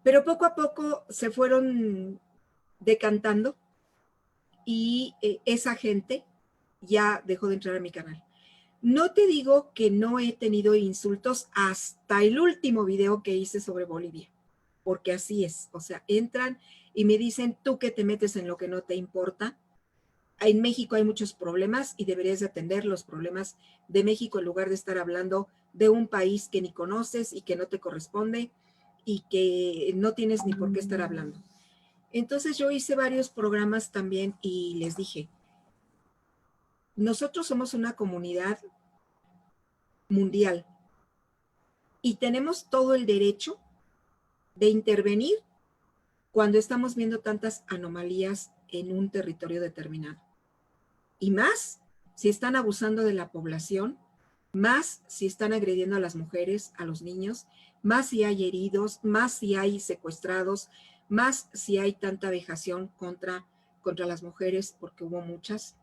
Pero poco a poco se fueron decantando y esa gente ya dejó de entrar a mi canal. No te digo que no he tenido insultos hasta el último video que hice sobre Bolivia, porque así es, o sea, entran y me dicen, tú que te metes en lo que no te importa. En México hay muchos problemas y deberías de atender los problemas de México en lugar de estar hablando de un país que ni conoces y que no te corresponde y que no tienes ni por qué estar hablando. Entonces yo hice varios programas también y les dije, nosotros somos una comunidad mundial y tenemos todo el derecho de intervenir cuando estamos viendo tantas anomalías en un territorio determinado. Y más si están abusando de la población, más si están agrediendo a las mujeres, a los niños, más si hay heridos, más si hay secuestrados, más si hay tanta vejación contra las mujeres, porque hubo muchas.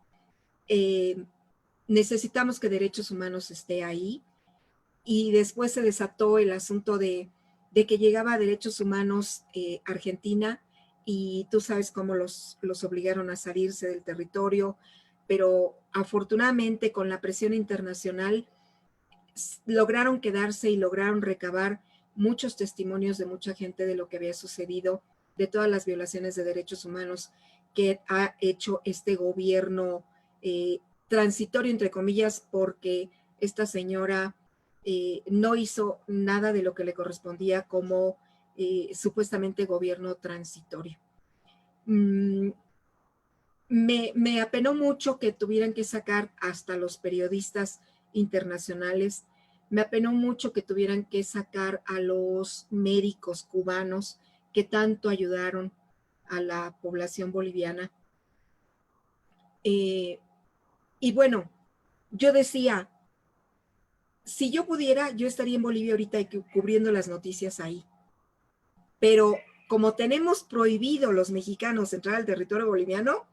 Necesitamos que Derechos Humanos esté ahí. Y después se desató el asunto de que llegaba a Derechos Humanos Argentina y tú sabes cómo los obligaron a salirse del territorio, pero afortunadamente con la presión internacional lograron quedarse y lograron recabar muchos testimonios de mucha gente de lo que había sucedido, de todas las violaciones de derechos humanos que ha hecho este gobierno transitorio, entre comillas, porque esta señora no hizo nada de lo que le correspondía como supuestamente gobierno transitorio. Me apenó mucho que tuvieran que sacar hasta los periodistas internacionales. Me apenó mucho que tuvieran que sacar a los médicos cubanos que tanto ayudaron a la población boliviana. Y bueno, yo decía, si yo pudiera, yo estaría en Bolivia ahorita cubriendo las noticias ahí. Pero como tenemos prohibido los mexicanos entrar al territorio boliviano,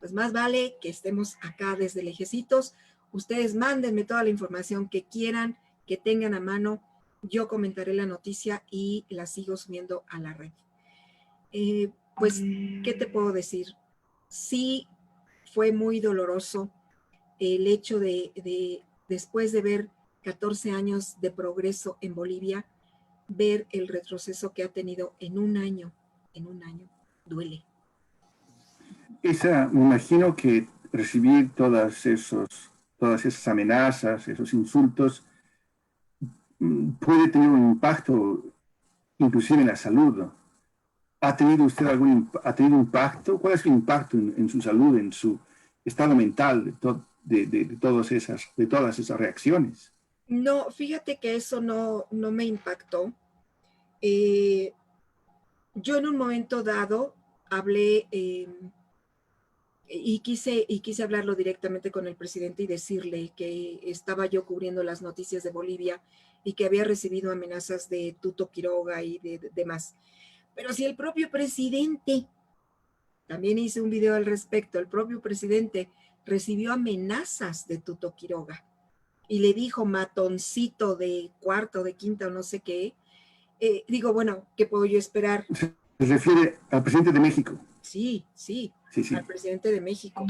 pues más vale que estemos acá desde lejecitos. Ustedes mándenme toda la información que quieran, que tengan a mano. Yo comentaré la noticia y la sigo subiendo a la red. Pues, ¿qué te puedo decir? Sí, fue muy doloroso el hecho de después de ver 14 años de progreso en Bolivia, ver el retroceso que ha tenido en un año, duele. Me imagino que recibir todas esas amenazas, esos insultos, puede tener un impacto inclusive en la salud. ¿Ha tenido usted ha tenido impacto? ¿Cuál es el impacto en su salud, en su estado mental de todas esas reacciones? No, fíjate que eso no me impactó. Yo en un momento dado hablé y quise hablarlo directamente con el presidente y decirle que estaba yo cubriendo las noticias de Bolivia y que había recibido amenazas de Tuto Quiroga y de demás. Pero si el propio presidente, también hice un video al respecto, el propio presidente recibió amenazas de Tuto Quiroga y le dijo matoncito de cuarto, de quinta o no sé qué, digo, bueno, ¿qué puedo yo esperar? Se refiere al presidente de México. Sí, Sí. al presidente de México.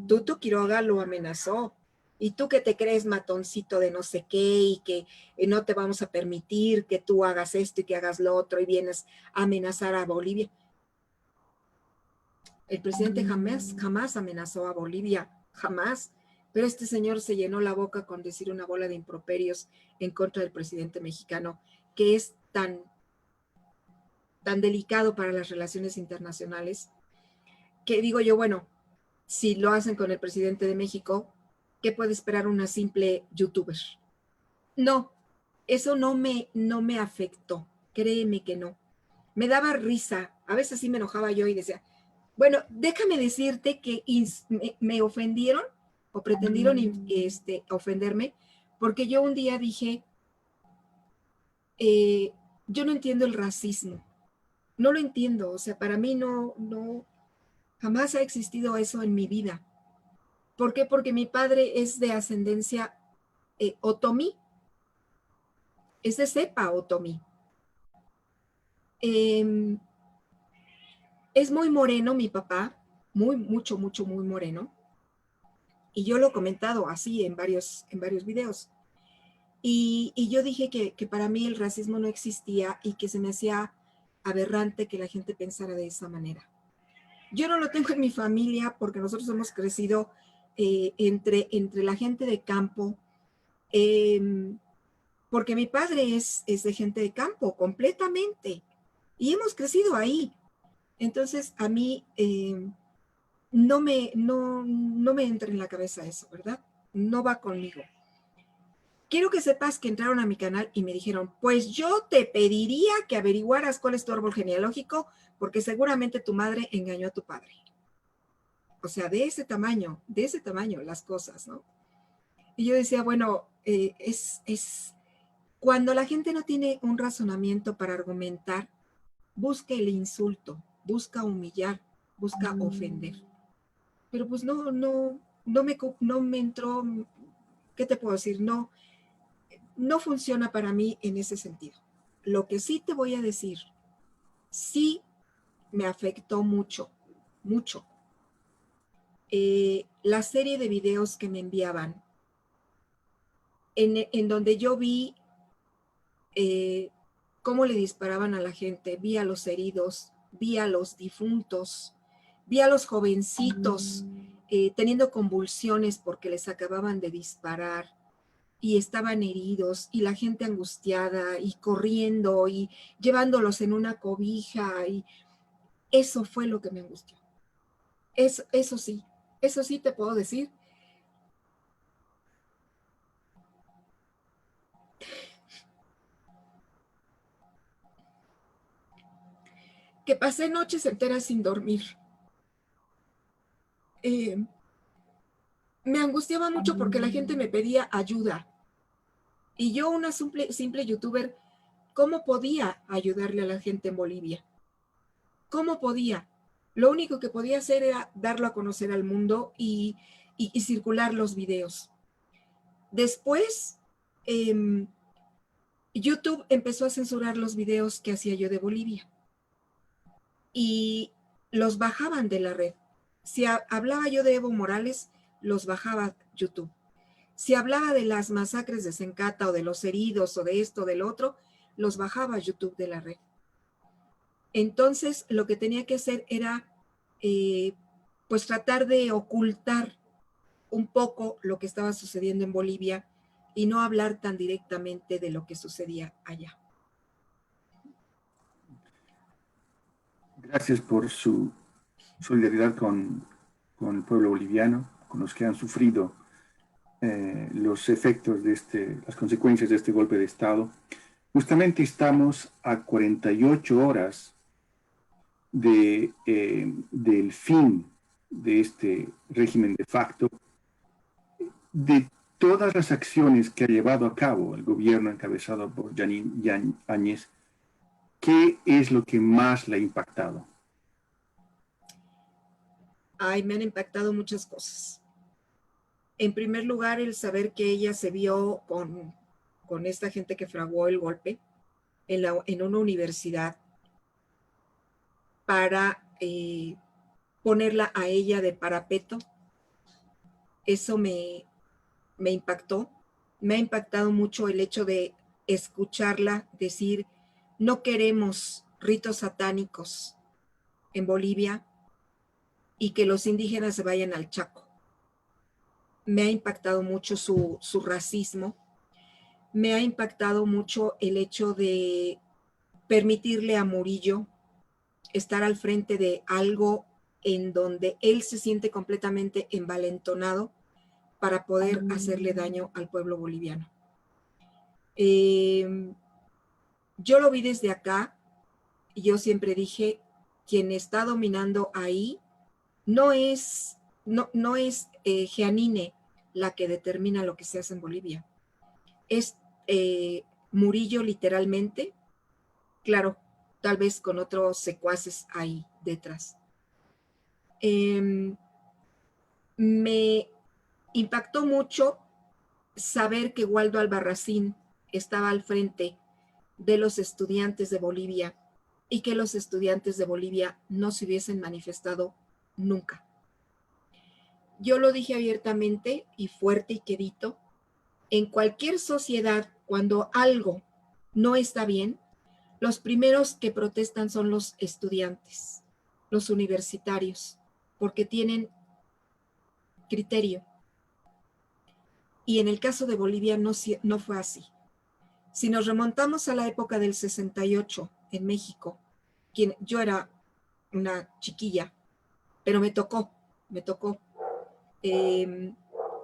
Tuto Quiroga lo amenazó. ¿Y tú qué te crees, matoncito de no sé qué? Y que no te vamos a permitir que tú hagas esto y que hagas lo otro y vienes a amenazar a Bolivia. El presidente jamás amenazó a Bolivia, jamás. Pero este señor se llenó la boca con decir una bola de improperios en contra del presidente mexicano, que es tan delicado para las relaciones internacionales, que digo yo, bueno, si lo hacen con el presidente de México, ¿qué puede esperar una simple youtuber? No, eso no me afectó, créeme que no. Me daba risa, a veces sí me enojaba yo y decía, bueno, déjame decirte que me ofendieron o pretendieron ofenderme, porque yo un día dije, yo no entiendo el racismo, no lo entiendo, o sea, para mí jamás ha existido eso en mi vida. ¿Por qué? Porque mi padre es de ascendencia otomí, es de cepa otomí. Es muy moreno mi papá, muy moreno. Y yo lo he comentado así en varios videos. Y yo dije que para mí el racismo no existía y que se me hacía aberrante que la gente pensara de esa manera. Yo no lo tengo en mi familia porque nosotros hemos crecido entre la gente de campo, porque mi padre es de gente de campo completamente y hemos crecido ahí. Entonces a mí no me entra en la cabeza eso, ¿verdad? No va conmigo. Quiero que sepas que entraron a mi canal y me dijeron, pues yo te pediría que averiguaras cuál es tu árbol genealógico porque seguramente tu madre engañó a tu padre. O sea, de ese tamaño las cosas, ¿no? Y yo decía, bueno, cuando la gente no tiene un razonamiento para argumentar, busca el insulto, busca humillar, busca ofender. Pero pues no me entró, ¿qué te puedo decir? No funciona para mí en ese sentido. Lo que sí te voy a decir, sí me afectó mucho. La serie de videos que me enviaban, en donde yo vi cómo le disparaban a la gente, vi a los heridos, vi a los difuntos, vi a los jovencitos teniendo convulsiones porque les acababan de disparar y estaban heridos y la gente angustiada y corriendo y llevándolos en una cobija y eso fue lo que me angustió. Eso sí te puedo decir. Que pasé noches enteras sin dormir. me angustiaba mucho porque la gente me pedía ayuda. Y yo, una simple youtuber, ¿cómo podía ayudarle a la gente en Bolivia? ¿Cómo podía? Lo único que podía hacer era darlo a conocer al mundo y circular los videos. Después, YouTube empezó a censurar los videos que hacía yo de Bolivia y los bajaban de la red. Si hablaba yo de Evo Morales, los bajaba YouTube. Si hablaba de las masacres de Sencata o de los heridos o de esto o del otro, los bajaba YouTube de la red. Entonces, lo que tenía que hacer era, pues, tratar de ocultar un poco lo que estaba sucediendo en Bolivia y no hablar tan directamente de lo que sucedía allá. Gracias por su solidaridad con el pueblo boliviano, con los que han sufrido los efectos de las consecuencias de este golpe de Estado. Justamente estamos a 48 horas del fin de este régimen de facto, de todas las acciones que ha llevado a cabo el gobierno encabezado por Yanín Áñez. ¿Qué es lo que más le ha impactado? Ay, me han impactado muchas cosas. En primer lugar, el saber que ella se vio con esta gente que fraguó el golpe en una universidad para ponerla a ella de parapeto. Eso me impactó. Me ha impactado mucho el hecho de escucharla decir, no queremos ritos satánicos en Bolivia y que los indígenas se vayan al Chaco. Me ha impactado mucho su racismo. Me ha impactado mucho el hecho de permitirle a Murillo estar al frente de algo en donde él se siente completamente envalentonado para poder hacerle daño al pueblo boliviano. Yo lo vi desde acá y yo siempre dije, quien está dominando ahí no es Jeanine la que determina lo que se hace en Bolivia. Es Murillo literalmente, claro, tal vez con otros secuaces ahí detrás. Me impactó mucho saber que Waldo Albarracín estaba al frente de los estudiantes de Bolivia y que los estudiantes de Bolivia no se hubiesen manifestado nunca. Yo lo dije abiertamente y fuerte y quedito, en cualquier sociedad, cuando algo no está bien, los primeros que protestan son los estudiantes, los universitarios, porque tienen criterio. Y en el caso de Bolivia no fue así. Si nos remontamos a la época del 68 en México, yo era una chiquilla, pero me tocó.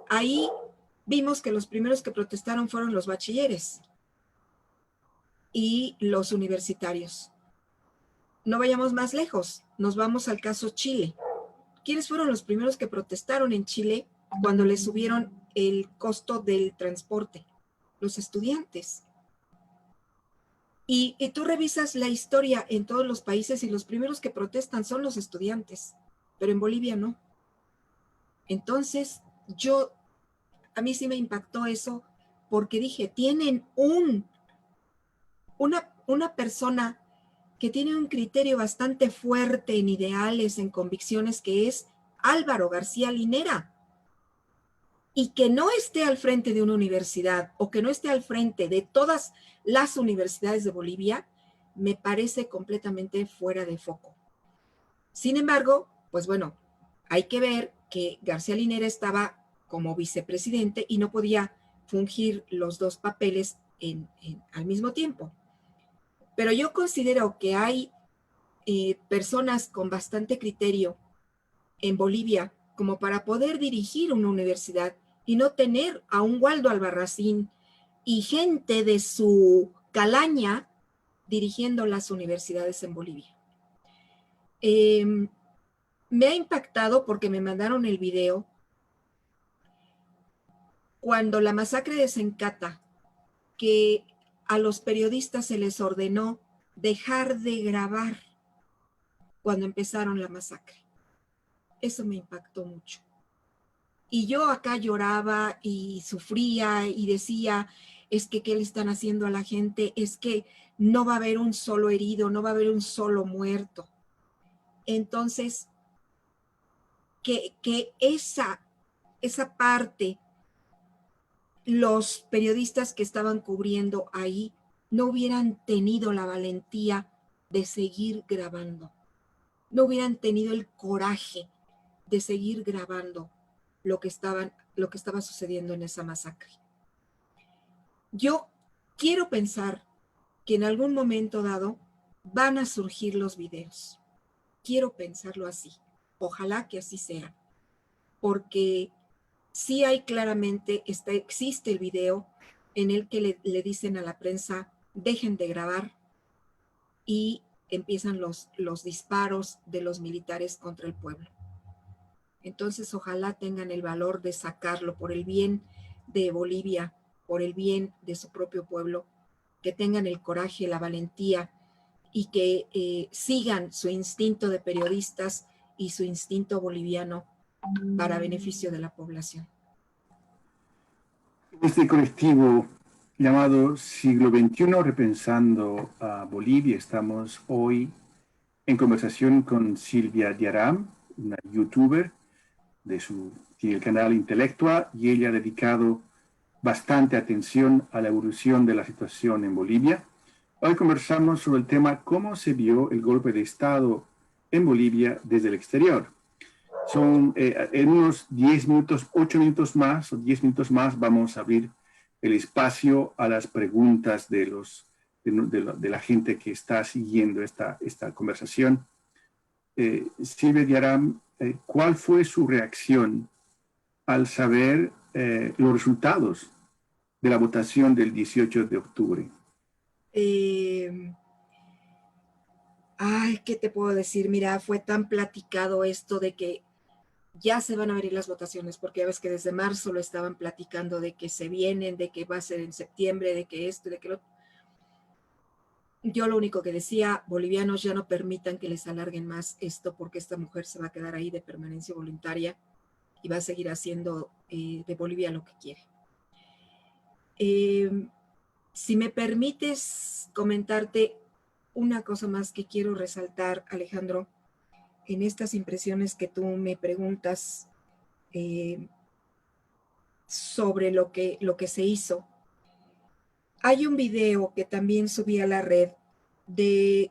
Ahí vimos que los primeros que protestaron fueron los bachilleres y los universitarios. No vayamos más lejos, nos vamos al caso Chile. ¿Quiénes fueron los primeros que protestaron en Chile cuando les subieron el costo del transporte? Los estudiantes. Y tú revisas la historia en todos los países y los primeros que protestan son los estudiantes, pero en Bolivia no. Entonces, a mí sí me impactó eso porque dije, tienen una persona que tiene un criterio bastante fuerte en ideales, en convicciones, que es Álvaro García Linera. Y que no esté al frente de una universidad o que no esté al frente de todas las universidades de Bolivia, me parece completamente fuera de foco. Sin embargo, pues bueno, hay que ver que García Linera estaba como vicepresidente y no podía fungir los dos papeles al mismo tiempo. Pero yo considero que hay personas con bastante criterio en Bolivia como para poder dirigir una universidad y no tener a un Waldo Albarracín y gente de su calaña dirigiendo las universidades en Bolivia. Me ha impactado porque me mandaron el video cuando la masacre de Sencata, que a los periodistas se les ordenó dejar de grabar cuando empezaron la masacre. Eso me impactó mucho. Y yo acá lloraba y sufría y decía, es que ¿qué le están haciendo a la gente? Es que no va a haber un solo herido, no va a haber un solo muerto. Entonces, que esa parte, los periodistas que estaban cubriendo ahí no hubieran tenido la valentía de seguir grabando, no hubieran tenido el coraje de seguir grabando lo que estaba sucediendo en esa masacre. Yo quiero pensar que en algún momento dado van a surgir los videos. Quiero pensarlo así. Ojalá que así sea. Porque sí hay claramente, existe el video en el que le dicen a la prensa, dejen de grabar, y empiezan los disparos de los militares contra el pueblo. Entonces, ojalá tengan el valor de sacarlo por el bien de Bolivia, por el bien de su propio pueblo, que tengan el coraje, la valentía y que sigan su instinto de periodistas y su instinto boliviano para beneficio de la población. Este colectivo llamado Siglo XXI, Repensando a Bolivia, estamos hoy en conversación con Silvia Diaram, una youtuber tiene el canal Intelectua, y ella ha dedicado bastante atención a la evolución de la situación en Bolivia. Hoy conversamos sobre el tema cómo se vio el golpe de Estado en Bolivia desde el exterior. En unos 10 minutos, 8 minutos más o 10 minutos más vamos a abrir el espacio a las preguntas de la gente que está siguiendo esta conversación. Silvia Diaram, ¿cuál fue su reacción al saber los resultados de la votación del 18 de octubre? ¿Qué te puedo decir? Mira, fue tan platicado esto de que ya se van a abrir las votaciones, porque ya ves que desde marzo lo estaban platicando de que se vienen, de que va a ser en septiembre, de que esto, de que lo... Yo lo único que decía, bolivianos, ya no permitan que les alarguen más esto, porque esta mujer se va a quedar ahí de permanencia voluntaria y va a seguir haciendo de Bolivia lo que quiere. Si me permites comentarte una cosa más que quiero resaltar, Alejandro, en estas impresiones que tú me preguntas sobre lo que se hizo. Hay un video que también subí a la red de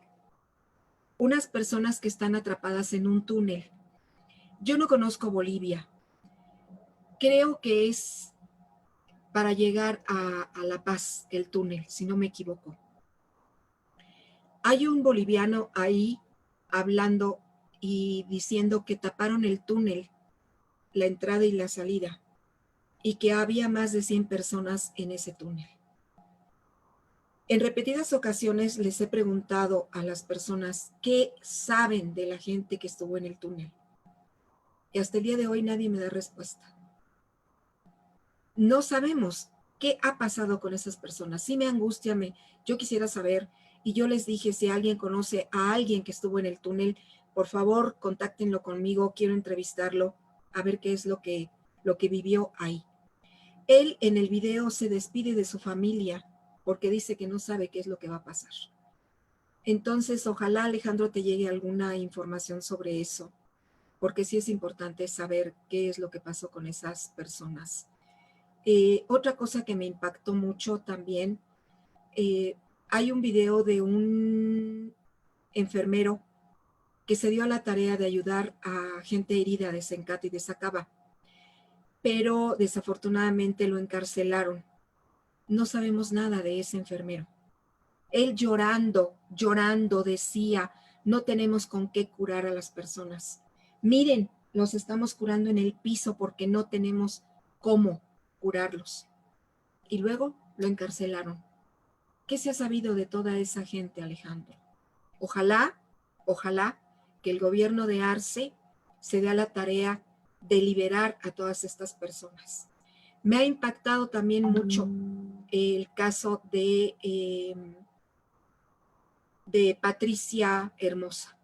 unas personas que están atrapadas en un túnel. Yo no conozco Bolivia. Creo que es para llegar a La Paz, el túnel, si no me equivoco. Hay un boliviano ahí hablando y diciendo que taparon el túnel, la entrada y la salida, y que había más de 100 personas en ese túnel. En repetidas ocasiones les he preguntado a las personas qué saben de la gente que estuvo en el túnel. Y hasta el día de hoy nadie me da respuesta. No sabemos qué ha pasado con esas personas. Sí me angustia, yo quisiera saber, y yo les dije, si alguien conoce a alguien que estuvo en el túnel, por favor, contáctenlo conmigo, quiero entrevistarlo, a ver qué es lo que vivió ahí. Él en el video se despide de su familia porque dice que no sabe qué es lo que va a pasar. Entonces, ojalá, Alejandro, te llegue alguna información sobre eso, porque sí es importante saber qué es lo que pasó con esas personas. Otra cosa que me impactó mucho también, hay un video de un enfermero que se dio a la tarea de ayudar a gente herida de Sencata y de Sacaba, pero desafortunadamente lo encarcelaron. No sabemos nada de ese enfermero. Él llorando decía, no tenemos con qué curar a las personas. Miren, los estamos curando en el piso porque no tenemos cómo curarlos. Y luego lo encarcelaron. ¿Qué se ha sabido de toda esa gente, Alejandro? Ojalá que el gobierno de Arce se dé a la tarea de liberar a todas estas personas. Me ha impactado también mucho el caso de Patricia Hermosa.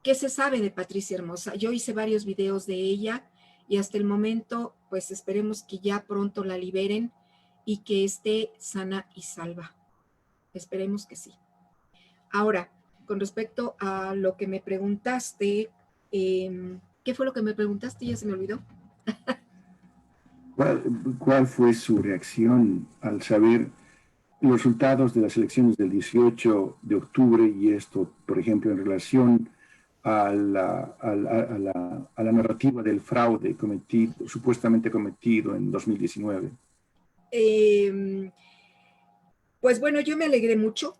¿Qué se sabe de Patricia Hermosa? Yo hice varios videos de ella y hasta el momento, pues esperemos que ya pronto la liberen y que esté sana y salva. Esperemos que sí. Ahora, con respecto a lo que me preguntaste, ¿qué fue lo que me preguntaste? Ya se me olvidó. ¿Cuál fue su reacción al saber los resultados de las elecciones del 18 de octubre y esto, por ejemplo, en relación a la narrativa del fraude supuestamente cometido en 2019? Pues bueno, yo me alegré mucho.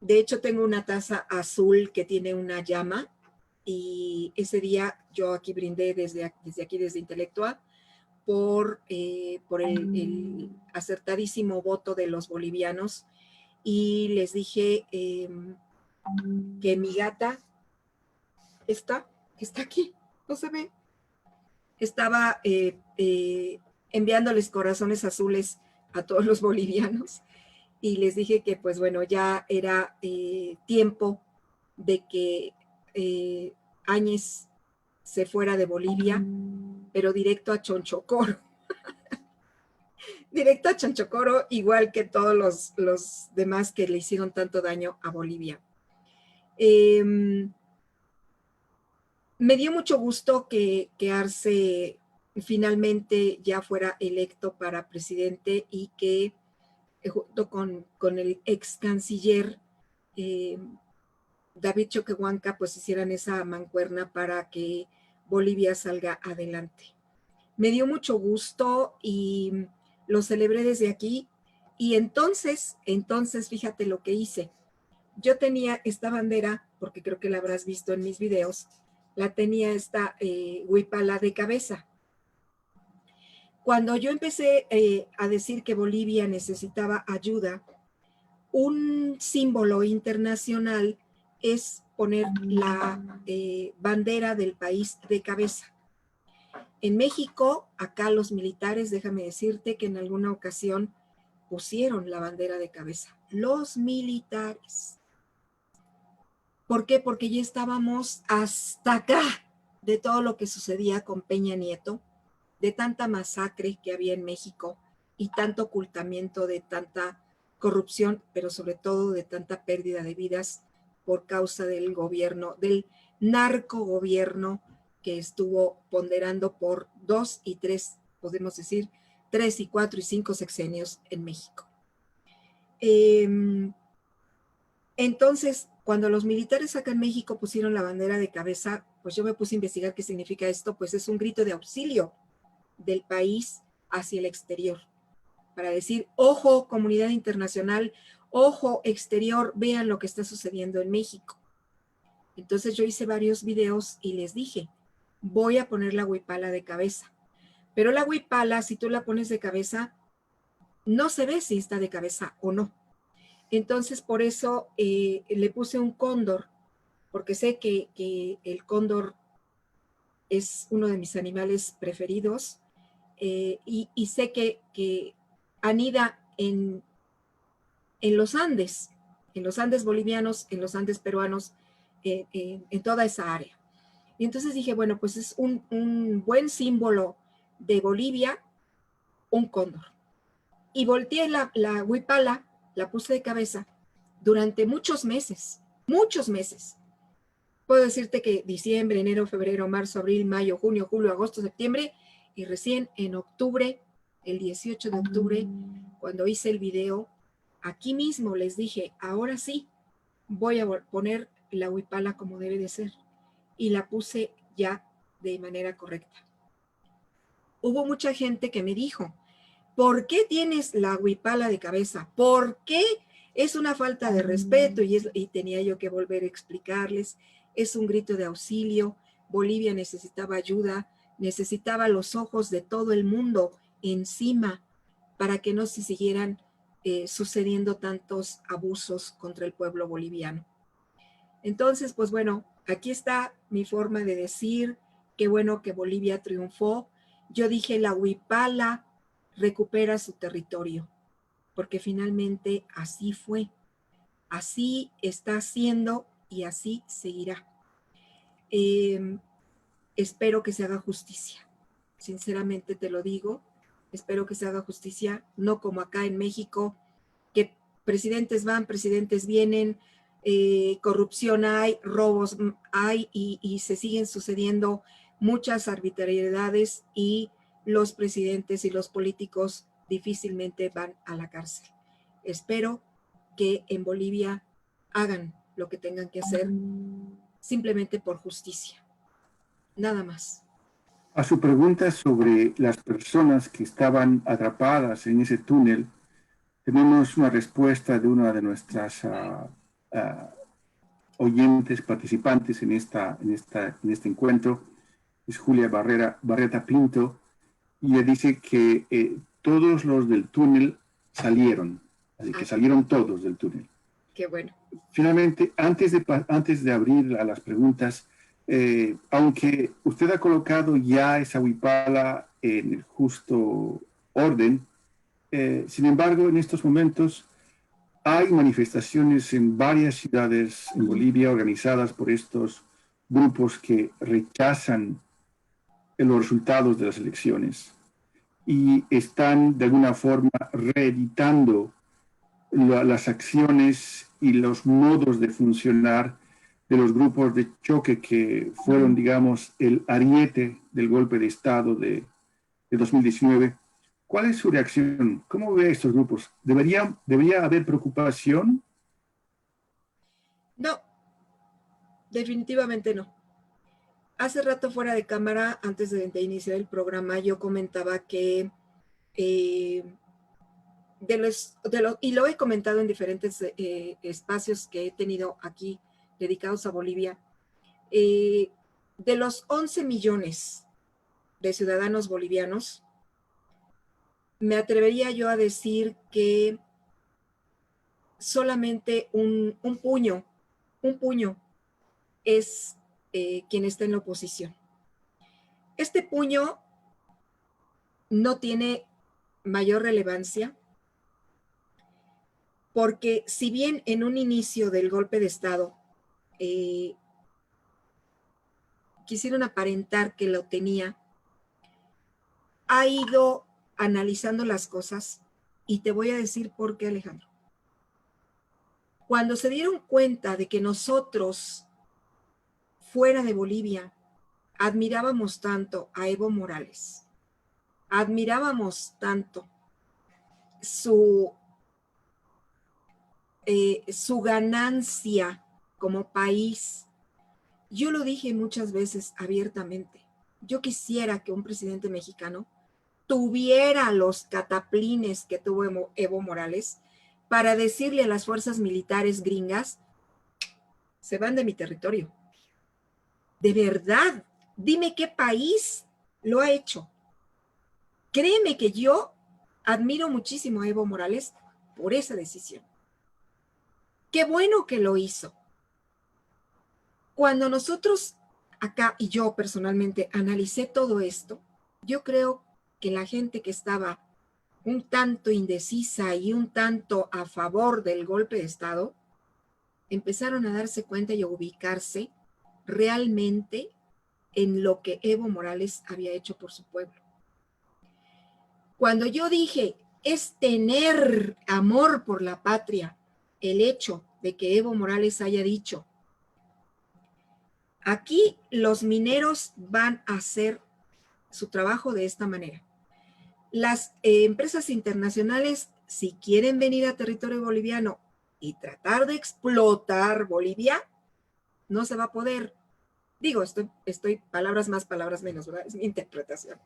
De hecho, tengo una taza azul que tiene una llama y ese día yo aquí brindé desde Intelectua por el acertadísimo voto de los bolivianos y les dije que mi gata que está aquí, no se ve, estaba enviándoles corazones azules a todos los bolivianos y les dije que pues bueno, ya era tiempo de que Áñez se fuera de Bolivia, pero directo a Chonchocoro. Directo a Chonchocoro, igual que todos los demás que le hicieron tanto daño a Bolivia. Me dio mucho gusto que Arce finalmente ya fuera electo para presidente y que junto con el ex canciller David Choquehuanca pues hicieran esa mancuerna para que Bolivia salga adelante. Me dio mucho gusto y lo celebré desde aquí y entonces fíjate lo que hice. Yo tenía esta bandera, porque creo que la habrás visto en mis videos, la tenía esta huipala de cabeza. Cuando yo empecé a decir que Bolivia necesitaba ayuda, un símbolo internacional es poner la bandera del país de cabeza. En México, acá los militares, déjame decirte que en alguna ocasión pusieron la bandera de cabeza. Los militares. ¿Por qué? Porque ya estábamos hasta acá de todo lo que sucedía con Peña Nieto, de tanta masacre que había en México y tanto ocultamiento de tanta corrupción, pero sobre todo de tanta pérdida de vidas por causa del gobierno, del narcogobierno que estuvo ponderando por 2 y 3, podemos decir, 3 y 4 y 5 sexenios en México. Entonces, cuando los militares acá en México pusieron la bandera de cabeza, pues yo me puse a investigar qué significa esto, pues es un grito de auxilio del país hacia el exterior, para decir, ojo, comunidad internacional, ojo, exterior, vean lo que está sucediendo en México. Entonces yo hice varios videos y les dije, voy a poner la huipala de cabeza. Pero la huipala, si tú la pones de cabeza, no se ve si está de cabeza o no. Entonces, por eso le puse un cóndor, porque sé que el cóndor es uno de mis animales preferidos y sé que anida en los Andes bolivianos, en los Andes peruanos, en toda esa área. Y entonces dije, bueno, pues es un buen símbolo de Bolivia, un cóndor. Y volteé la huipala, la puse de cabeza durante muchos meses. Puedo decirte que diciembre, enero, febrero, marzo, abril, mayo, junio, julio, agosto, septiembre, y recién en octubre, el 18 de octubre, cuando hice el video, aquí mismo les dije, ahora sí, voy a poner la huipala como debe de ser. Y la puse ya de manera correcta. Hubo mucha gente que me dijo, ¿por qué tienes la huipala de cabeza? ¿Por qué? Es una falta de respeto y tenía yo que volver a explicarles. Es un grito de auxilio. Bolivia necesitaba ayuda, necesitaba los ojos de todo el mundo encima para que no se siguieran sucediendo tantos abusos contra el pueblo boliviano. Entonces, pues bueno, aquí está mi forma de decir, qué bueno que Bolivia triunfó. Yo dije la huipala recupera su territorio, porque finalmente así fue, así está siendo y así seguirá. Espero que se haga justicia, sinceramente te lo digo, espero que se haga justicia, no como acá en México, que presidentes van, presidentes vienen, corrupción hay, robos hay y se siguen sucediendo muchas arbitrariedades y los presidentes y los políticos difícilmente van a la cárcel. Espero que en Bolivia hagan lo que tengan que hacer simplemente por justicia. Nada más. A su pregunta sobre las personas que estaban atrapadas en ese túnel, tenemos una respuesta de una de nuestras oyentes, participantes en este encuentro. Es Julia Barreta Pinto, y ella dice que todos los del túnel salieron, así que salieron todos del túnel. Qué bueno. Finalmente, antes de abrir a las preguntas, aunque usted ha colocado ya esa huipala en el justo orden, sin embargo, en estos momentos hay manifestaciones en varias ciudades en Bolivia organizadas por estos grupos que rechazan los resultados de las elecciones y están de alguna forma reeditando las acciones y los modos de funcionar de los grupos de choque que fueron, digamos, el ariete del golpe de Estado de 2019. ¿Cuál es su reacción? ¿Cómo ve estos grupos? ¿Debería haber preocupación? No, definitivamente no. Hace rato fuera de cámara, antes de iniciar el programa, yo comentaba que y lo he comentado en diferentes espacios que he tenido aquí dedicados a Bolivia, de los 11 millones de ciudadanos bolivianos, me atrevería yo a decir que solamente un puño es quien está en la oposición. Este puño no tiene mayor relevancia porque si bien en un inicio del golpe de Estado quisieron aparentar que lo tenía, ha ido analizando las cosas y te voy a decir por qué, Alejandro. Cuando se dieron cuenta de que nosotros, fuera de Bolivia, admirábamos tanto a Evo Morales, admirábamos tanto su ganancia como país. Yo lo dije muchas veces abiertamente. Yo quisiera que un presidente mexicano tuviera los cataplines que tuvo Evo Morales para decirle a las fuerzas militares gringas, se van de mi territorio. De verdad, dime qué país lo ha hecho. Créeme que yo admiro muchísimo a Evo Morales por esa decisión. Qué bueno que lo hizo. Cuando nosotros acá, y yo personalmente analicé todo esto, yo creo que la gente que estaba un tanto indecisa y un tanto a favor del golpe de Estado, empezaron a darse cuenta y a ubicarse realmente en lo que Evo Morales había hecho por su pueblo. Cuando yo dije, es tener amor por la patria, el hecho de que Evo Morales haya dicho, aquí los mineros van a hacer su trabajo de esta manera. Las empresas internacionales, si quieren venir a territorio boliviano y tratar de explotar Bolivia, no se va a poder. Digo, estoy palabras más, palabras menos, ¿verdad? Es mi interpretación.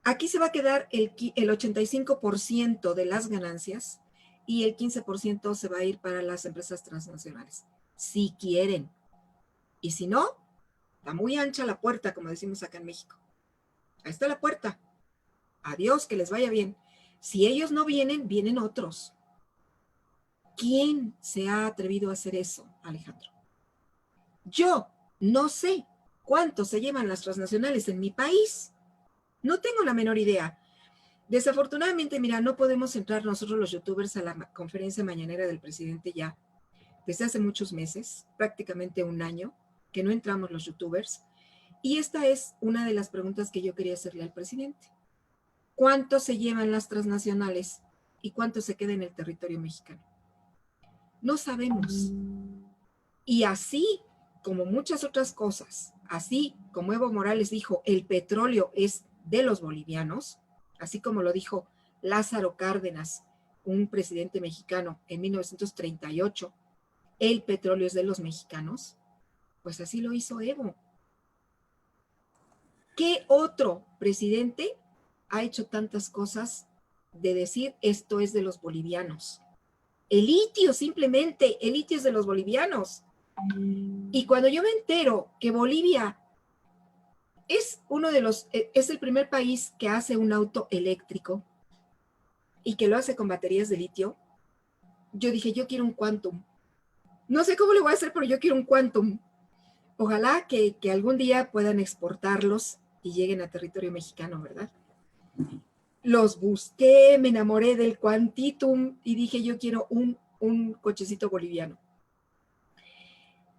Aquí se va a quedar el 85% de las ganancias y el 15% se va a ir para las empresas transnacionales, si quieren. Y si no, está muy ancha la puerta, como decimos acá en México. Ahí está la puerta. Adiós, que les vaya bien. Si ellos no vienen, vienen otros. ¿Quién se ha atrevido a hacer eso, Alejandro? Yo no sé cuánto se llevan las transnacionales en mi país. No tengo la menor idea. Desafortunadamente, mira, no podemos entrar nosotros los youtubers a la conferencia mañanera del presidente ya desde hace muchos meses, prácticamente un año, que no entramos los youtubers. Y esta es una de las preguntas que yo quería hacerle al presidente. ¿Cuánto se llevan las transnacionales y cuánto se queda en el territorio mexicano? No sabemos. Y así como muchas otras cosas, así como Evo Morales dijo, el petróleo es de los bolivianos, así como lo dijo Lázaro Cárdenas, un presidente mexicano en 1938, el petróleo es de los mexicanos, pues así lo hizo Evo. ¿Qué otro presidente ha hecho tantas cosas de decir esto es de los bolivianos? El litio, simplemente, el litio es de los bolivianos. Y cuando yo me entero que Bolivia es es el primer país que hace un auto eléctrico y que lo hace con baterías de litio, yo dije, yo quiero un Quantum. No sé cómo lo voy a hacer, pero yo quiero un Quantum. Ojalá que algún día puedan exportarlos y lleguen a territorio mexicano, ¿verdad? Los busqué, me enamoré del Quantitum y dije, yo quiero un cochecito boliviano.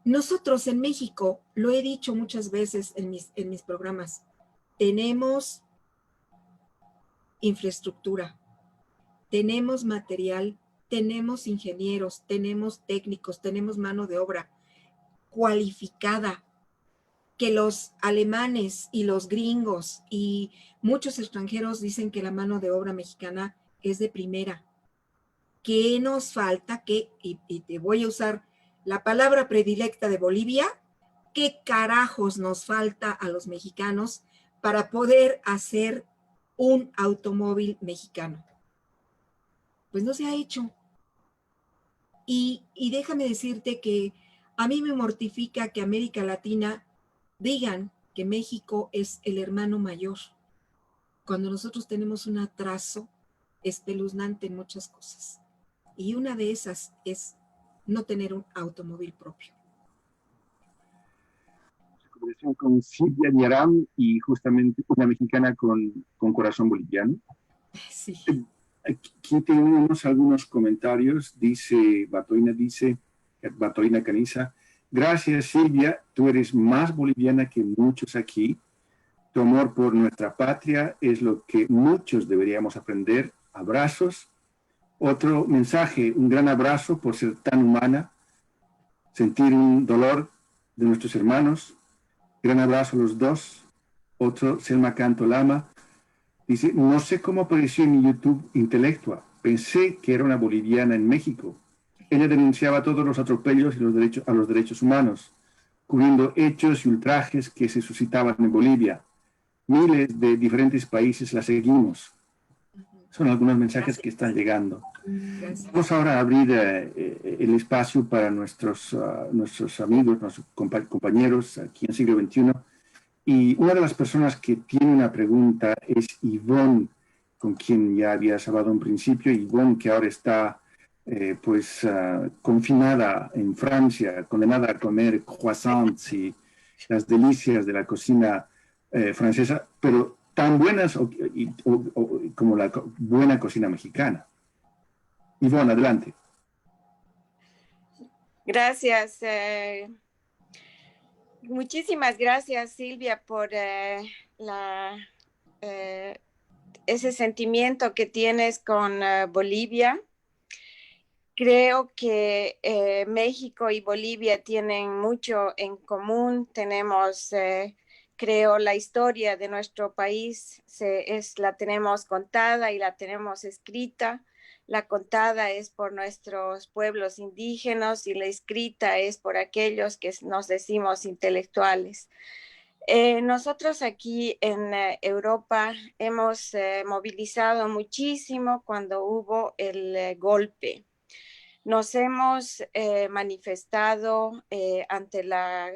Nosotros en México, lo he dicho muchas veces en mis programas, tenemos infraestructura, tenemos material, tenemos ingenieros, tenemos técnicos, tenemos mano de obra cualificada, que los alemanes y los gringos y muchos extranjeros dicen que la mano de obra mexicana es de primera. ¿Qué nos falta? Y te voy a usar la palabra predilecta de Bolivia, ¿qué carajos nos falta a los mexicanos para poder hacer un automóvil mexicano? Pues no se ha hecho. Y déjame decirte que a mí me mortifica que América Latina digan que México es el hermano mayor, cuando nosotros tenemos un atraso espeluznante en muchas cosas. Y una de esas es no tener un automóvil propio. Conversación con Silvia Diaram y justamente una mexicana con corazón boliviano. Sí. Aquí tenemos algunos comentarios. Batoina Caniza, gracias Silvia, tú eres más boliviana que muchos aquí. Tu amor por nuestra patria es lo que muchos deberíamos aprender. Abrazos. Otro mensaje, un gran abrazo por ser tan humana, sentir un dolor de nuestros hermanos. Gran abrazo a los dos. Otro, Selma Canto Lama, dice, no sé cómo apareció en mi YouTube Intelectua. Pensé que era una boliviana en México. Ella denunciaba todos los atropellos y a los derechos humanos, cubriendo hechos y ultrajes que se suscitaban en Bolivia. Miles de diferentes países la seguimos. Son algunos mensajes que están llegando. Gracias. Vamos ahora a abrir el espacio para nuestros amigos, nuestros compañeros aquí en Siglo XXI. Y una de las personas que tiene una pregunta es Yvonne, con quien ya habías hablado en principio. Yvonne, que ahora está confinada en Francia, condenada a comer croissants y las delicias de la cocina francesa, pero tan buenas como la buena cocina mexicana. Yvonne, adelante. Gracias. Muchísimas gracias, Silvia, por ese sentimiento que tienes con Bolivia. Creo que México y Bolivia tienen mucho en común. Tenemos, creo, la historia de nuestro país la tenemos contada y la tenemos escrita. La contada es por nuestros pueblos indígenas y la escrita es por aquellos que nos decimos intelectuales. Nosotros aquí en Europa hemos movilizado muchísimo cuando hubo el golpe. Nos hemos manifestado ante la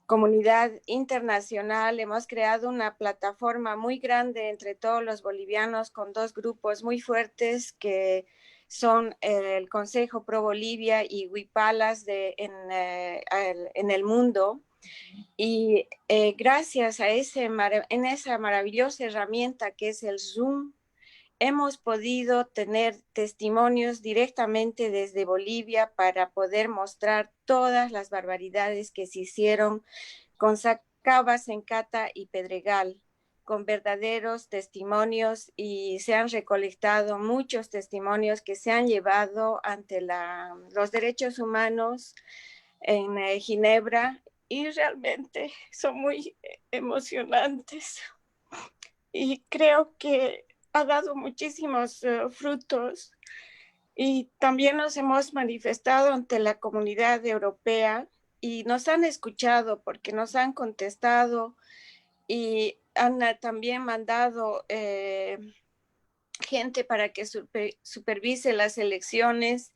comunidad internacional, hemos creado una plataforma muy grande entre todos los bolivianos con dos grupos muy fuertes que son el Consejo Pro Bolivia y Huipalas en el mundo. Y gracias a en esa maravillosa herramienta que es el Zoom, hemos podido tener testimonios directamente desde Bolivia para poder mostrar todas las barbaridades que se hicieron con Sacaba, Sencata y Pedregal, con verdaderos testimonios, y se han recolectado muchos testimonios que se han llevado ante los derechos humanos en Ginebra, y realmente son muy emocionantes. Y creo que ha dado muchísimos frutos, y también nos hemos manifestado ante la comunidad europea y nos han escuchado porque nos han contestado y han también mandado gente para que supervise las elecciones,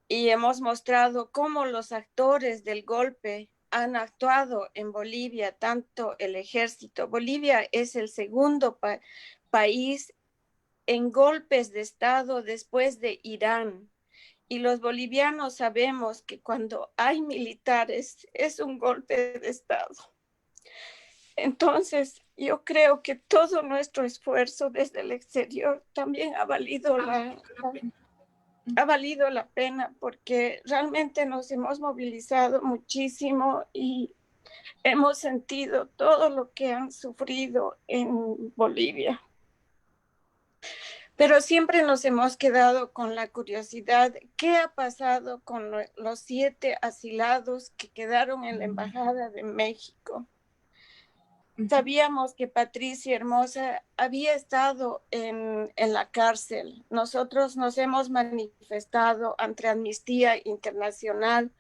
y hemos mostrado cómo los actores del golpe han actuado en Bolivia, tanto el ejército. Bolivia es el segundo país en golpes de Estado después de Irán. Y los bolivianos sabemos que cuando hay militares es un golpe de Estado. Entonces, yo creo que todo nuestro esfuerzo desde el exterior también ha valido la pena, porque realmente nos hemos movilizado muchísimo y hemos sentido todo lo que han sufrido en Bolivia. Pero siempre nos hemos quedado con la curiosidad, ¿qué ha pasado con los 7 asilados que quedaron en la Embajada de México? Sabíamos que Patricia Hermosa había estado en la cárcel. Nosotros nos hemos manifestado ante Amnistía Internacional,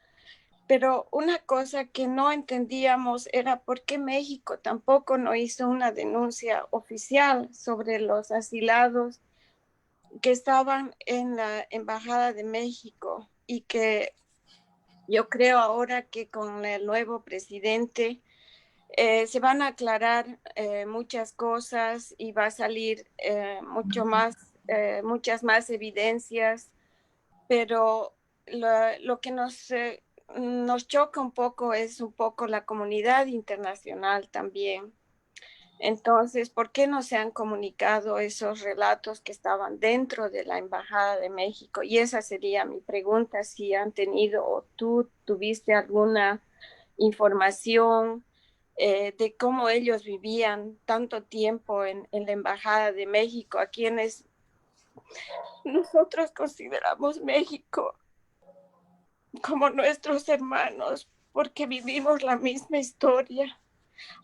pero una cosa que no entendíamos era por qué México tampoco no hizo una denuncia oficial sobre los asilados que estaban en la Embajada de México, y que yo creo ahora que con el nuevo presidente se van a aclarar muchas cosas y va a salir muchas más evidencias, pero lo que nos choca un poco es un poco la comunidad internacional también. Entonces, ¿por qué no se han comunicado esos relatos que estaban dentro de la Embajada de México? Y esa sería mi pregunta, si han tenido o tú tuviste alguna información de cómo ellos vivían tanto tiempo en la Embajada de México, a quienes nosotros consideramos México como nuestros hermanos, porque vivimos la misma historia.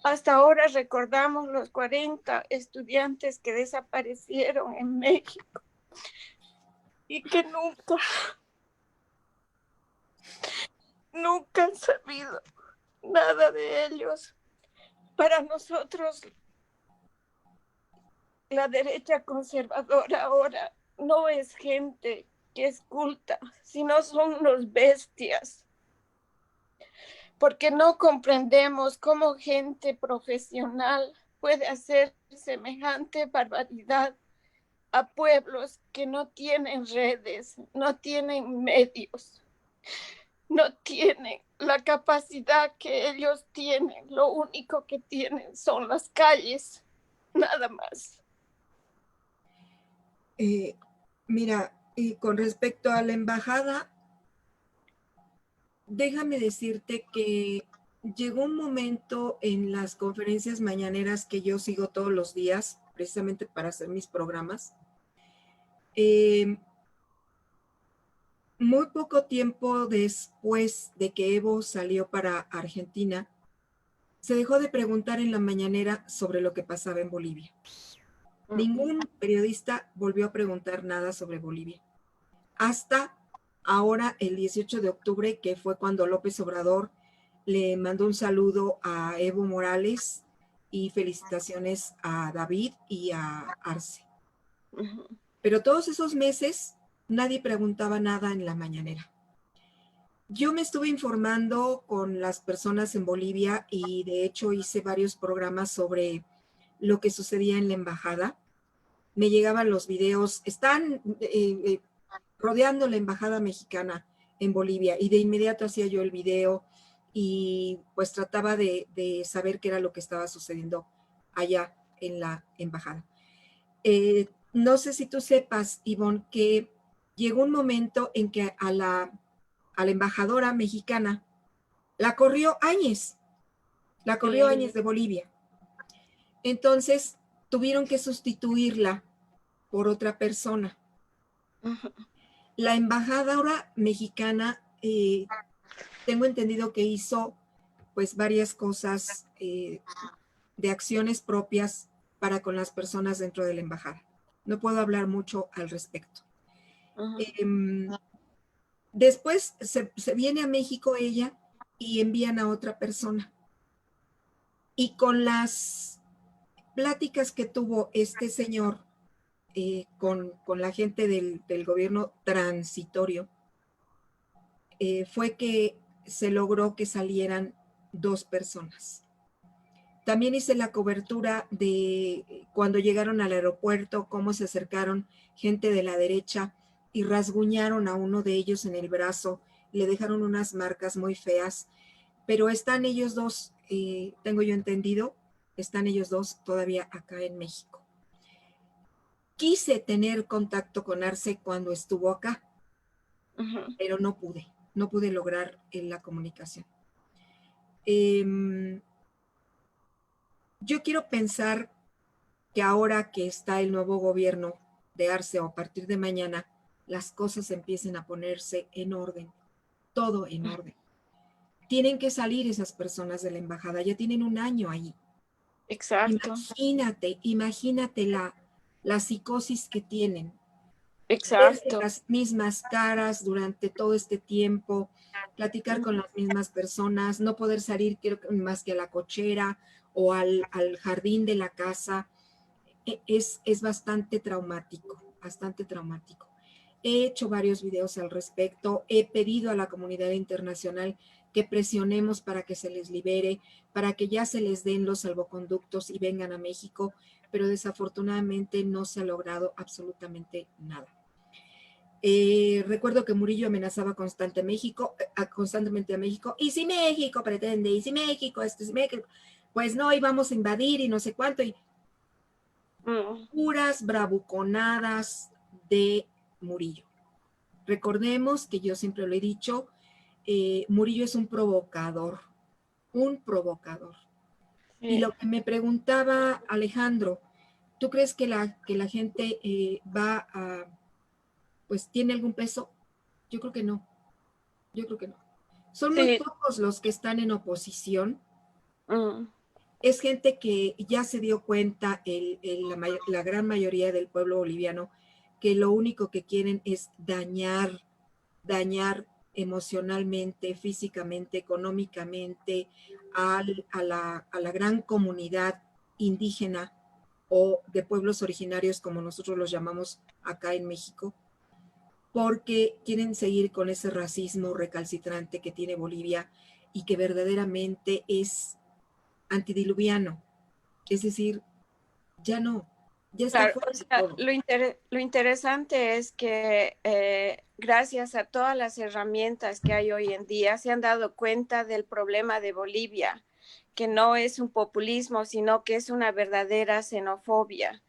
Hasta ahora recordamos los 40 estudiantes que desaparecieron en México y que nunca han sabido nada de ellos. Para nosotros, la derecha conservadora ahora no es gente que es culta, sino son unos bestias, porque no comprendemos cómo gente profesional puede hacer semejante barbaridad a pueblos que no tienen redes, no tienen medios, no tienen la capacidad que ellos tienen. Lo único que tienen son las calles, nada más. Mira, y con respecto a la embajada, déjame decirte que llegó un momento en las conferencias mañaneras que yo sigo todos los días, precisamente para hacer mis programas. Muy poco tiempo después de que Evo salió para Argentina, se dejó de preguntar en la mañanera sobre lo que pasaba en Bolivia. Ningún periodista volvió a preguntar nada sobre Bolivia. Hasta ahora, el 18 de octubre, que fue cuando López Obrador le mandó un saludo a Evo Morales y felicitaciones a David y a Arce. Pero todos esos meses nadie preguntaba nada en la mañanera. Yo me estuve informando con las personas en Bolivia y de hecho hice varios programas sobre lo que sucedía en la embajada. Me llegaban los videos, están rodeando la embajada mexicana en Bolivia, y de inmediato hacía yo el video y pues trataba de saber qué era lo que estaba sucediendo allá en la embajada. No sé si tú sepas, Ivonne, que llegó un momento en que a la embajadora mexicana la corrió Áñez de Bolivia. Entonces tuvieron que sustituirla por otra persona. La embajadora mexicana, tengo entendido que hizo pues varias cosas de acciones propias para con las personas dentro de la embajada. No puedo hablar mucho al respecto. Después se viene a México ella y envían a otra persona. Y con las pláticas que tuvo este señor con la gente del gobierno transitorio, fue que se logró que salieran 2 personas. También hice la cobertura de cuando llegaron al aeropuerto, cómo se acercaron gente de la derecha y rasguñaron a uno de ellos en el brazo, le dejaron unas marcas muy feas, pero están ellos 2, tengo yo entendido, están ellos 2 todavía acá en México. Quise tener contacto con Arce cuando estuvo acá, pero no pude lograr la comunicación. Yo quiero pensar que ahora que está el nuevo gobierno de Arce o a partir de mañana, las cosas empiecen a ponerse en orden, todo en orden. Tienen que salir esas personas de la embajada, ya tienen un año ahí. Exacto. Imagínate la psicosis que tienen. Exacto. Verse las mismas caras durante todo este tiempo, platicar con las mismas personas, no poder salir más que a la cochera o al jardín de la casa, es bastante traumático, bastante traumático. He hecho varios videos al respecto, he pedido a la comunidad internacional que presionemos para que se les libere, para que ya se les den los salvoconductos y vengan a México, pero desafortunadamente no se ha logrado absolutamente nada. Recuerdo que Murillo amenazaba constantemente a México, y si México pretende, y si México, pues no, íbamos a invadir y no sé cuánto, y puras bravuconadas de Murillo. Recordemos que yo siempre lo he dicho, Murillo es un provocador. Sí. Y lo que me preguntaba Alejandro, ¿tú crees que la gente pues tiene algún peso? Yo creo que no. Son muy pocos los que están en oposición. Es gente que ya se dio cuenta, la gran mayoría del pueblo boliviano, que lo único que quieren es dañar emocionalmente, físicamente, económicamente a la gran comunidad indígena o de pueblos originarios, como nosotros los llamamos acá en México, porque quieren seguir con ese racismo recalcitrante que tiene Bolivia y que verdaderamente es antidiluviano. Es decir, ya está Claro, fuera o sea, de todo. lo interesante es que gracias a todas las herramientas que hay hoy en día, se han dado cuenta del problema de Bolivia, que no es un populismo, sino que es una verdadera xenofobia.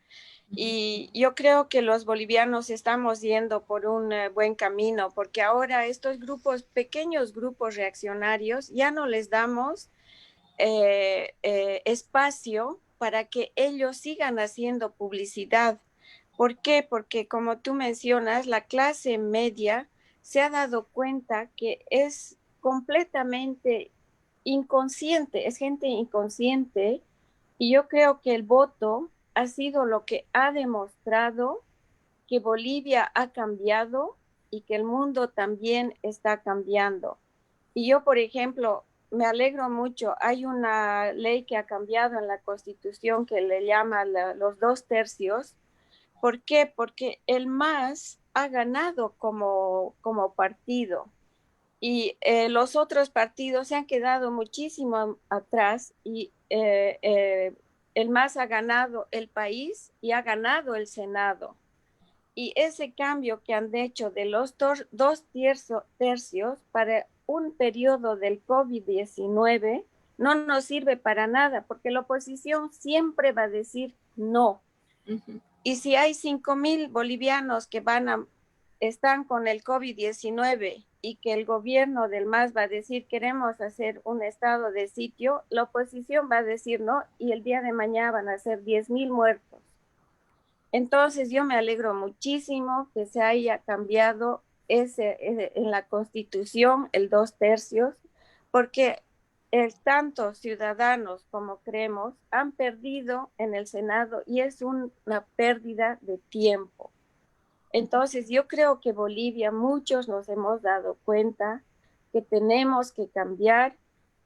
Y yo creo que los bolivianos estamos yendo por un buen camino, porque ahora estos pequeños grupos reaccionarios, ya no les damos espacio para que ellos sigan haciendo publicidad. ¿Por qué? Porque como tú mencionas, la clase media se ha dado cuenta que es completamente inconsciente, es gente inconsciente, y yo creo que el voto ha sido lo que ha demostrado que Bolivia ha cambiado y que el mundo también está cambiando. Y yo, por ejemplo, me alegro mucho. Hay una ley que ha cambiado en la Constitución que le llama los 2/3. ¿Por qué? Porque el MAS ha ganado como partido y los otros partidos se han quedado muchísimo atrás y el MAS ha ganado el país y ha ganado el Senado. Y ese cambio que han hecho de los 2/3 para un periodo del COVID-19 no nos sirve para nada, porque la oposición siempre va a decir no. Y si hay 5,000 bolivianos que están con el COVID-19 y que el gobierno del MAS va a decir queremos hacer un estado de sitio, la oposición va a decir no y el día de mañana van a ser 10,000 muertos. Entonces yo me alegro muchísimo que se haya cambiado en la Constitución el 2/3, porque tanto ciudadanos como creemos han perdido en el Senado y es una pérdida de tiempo. Entonces yo creo que Bolivia, muchos nos hemos dado cuenta que tenemos que cambiar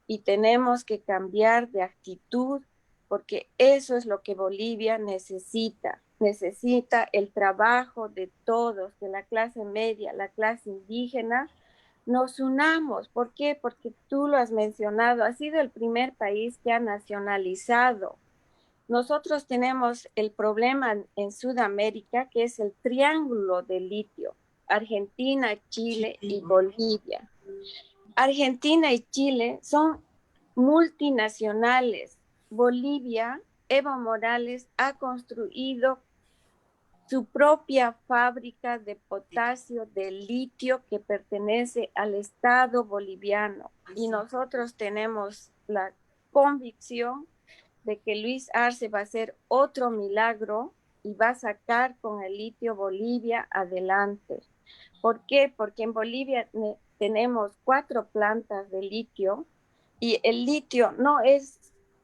y tenemos que cambiar de actitud, porque eso es lo que Bolivia necesita. Necesita el trabajo de todos, de la clase media, la clase indígena, nos unamos. ¿Por qué? Porque tú lo has mencionado, ha sido el primer país que ha nacionalizado. Nosotros tenemos el problema en Sudamérica, que es el triángulo del litio: Argentina, Chile y Bolivia. Argentina y Chile son multinacionales. Bolivia, Evo Morales ha construido su propia fábrica de potasio, de litio, que pertenece al Estado boliviano. Y nosotros tenemos la convicción de que Luis Arce va a hacer otro milagro y va a sacar con el litio Bolivia adelante. ¿Por qué? Porque en Bolivia tenemos 4 plantas de litio y el litio no es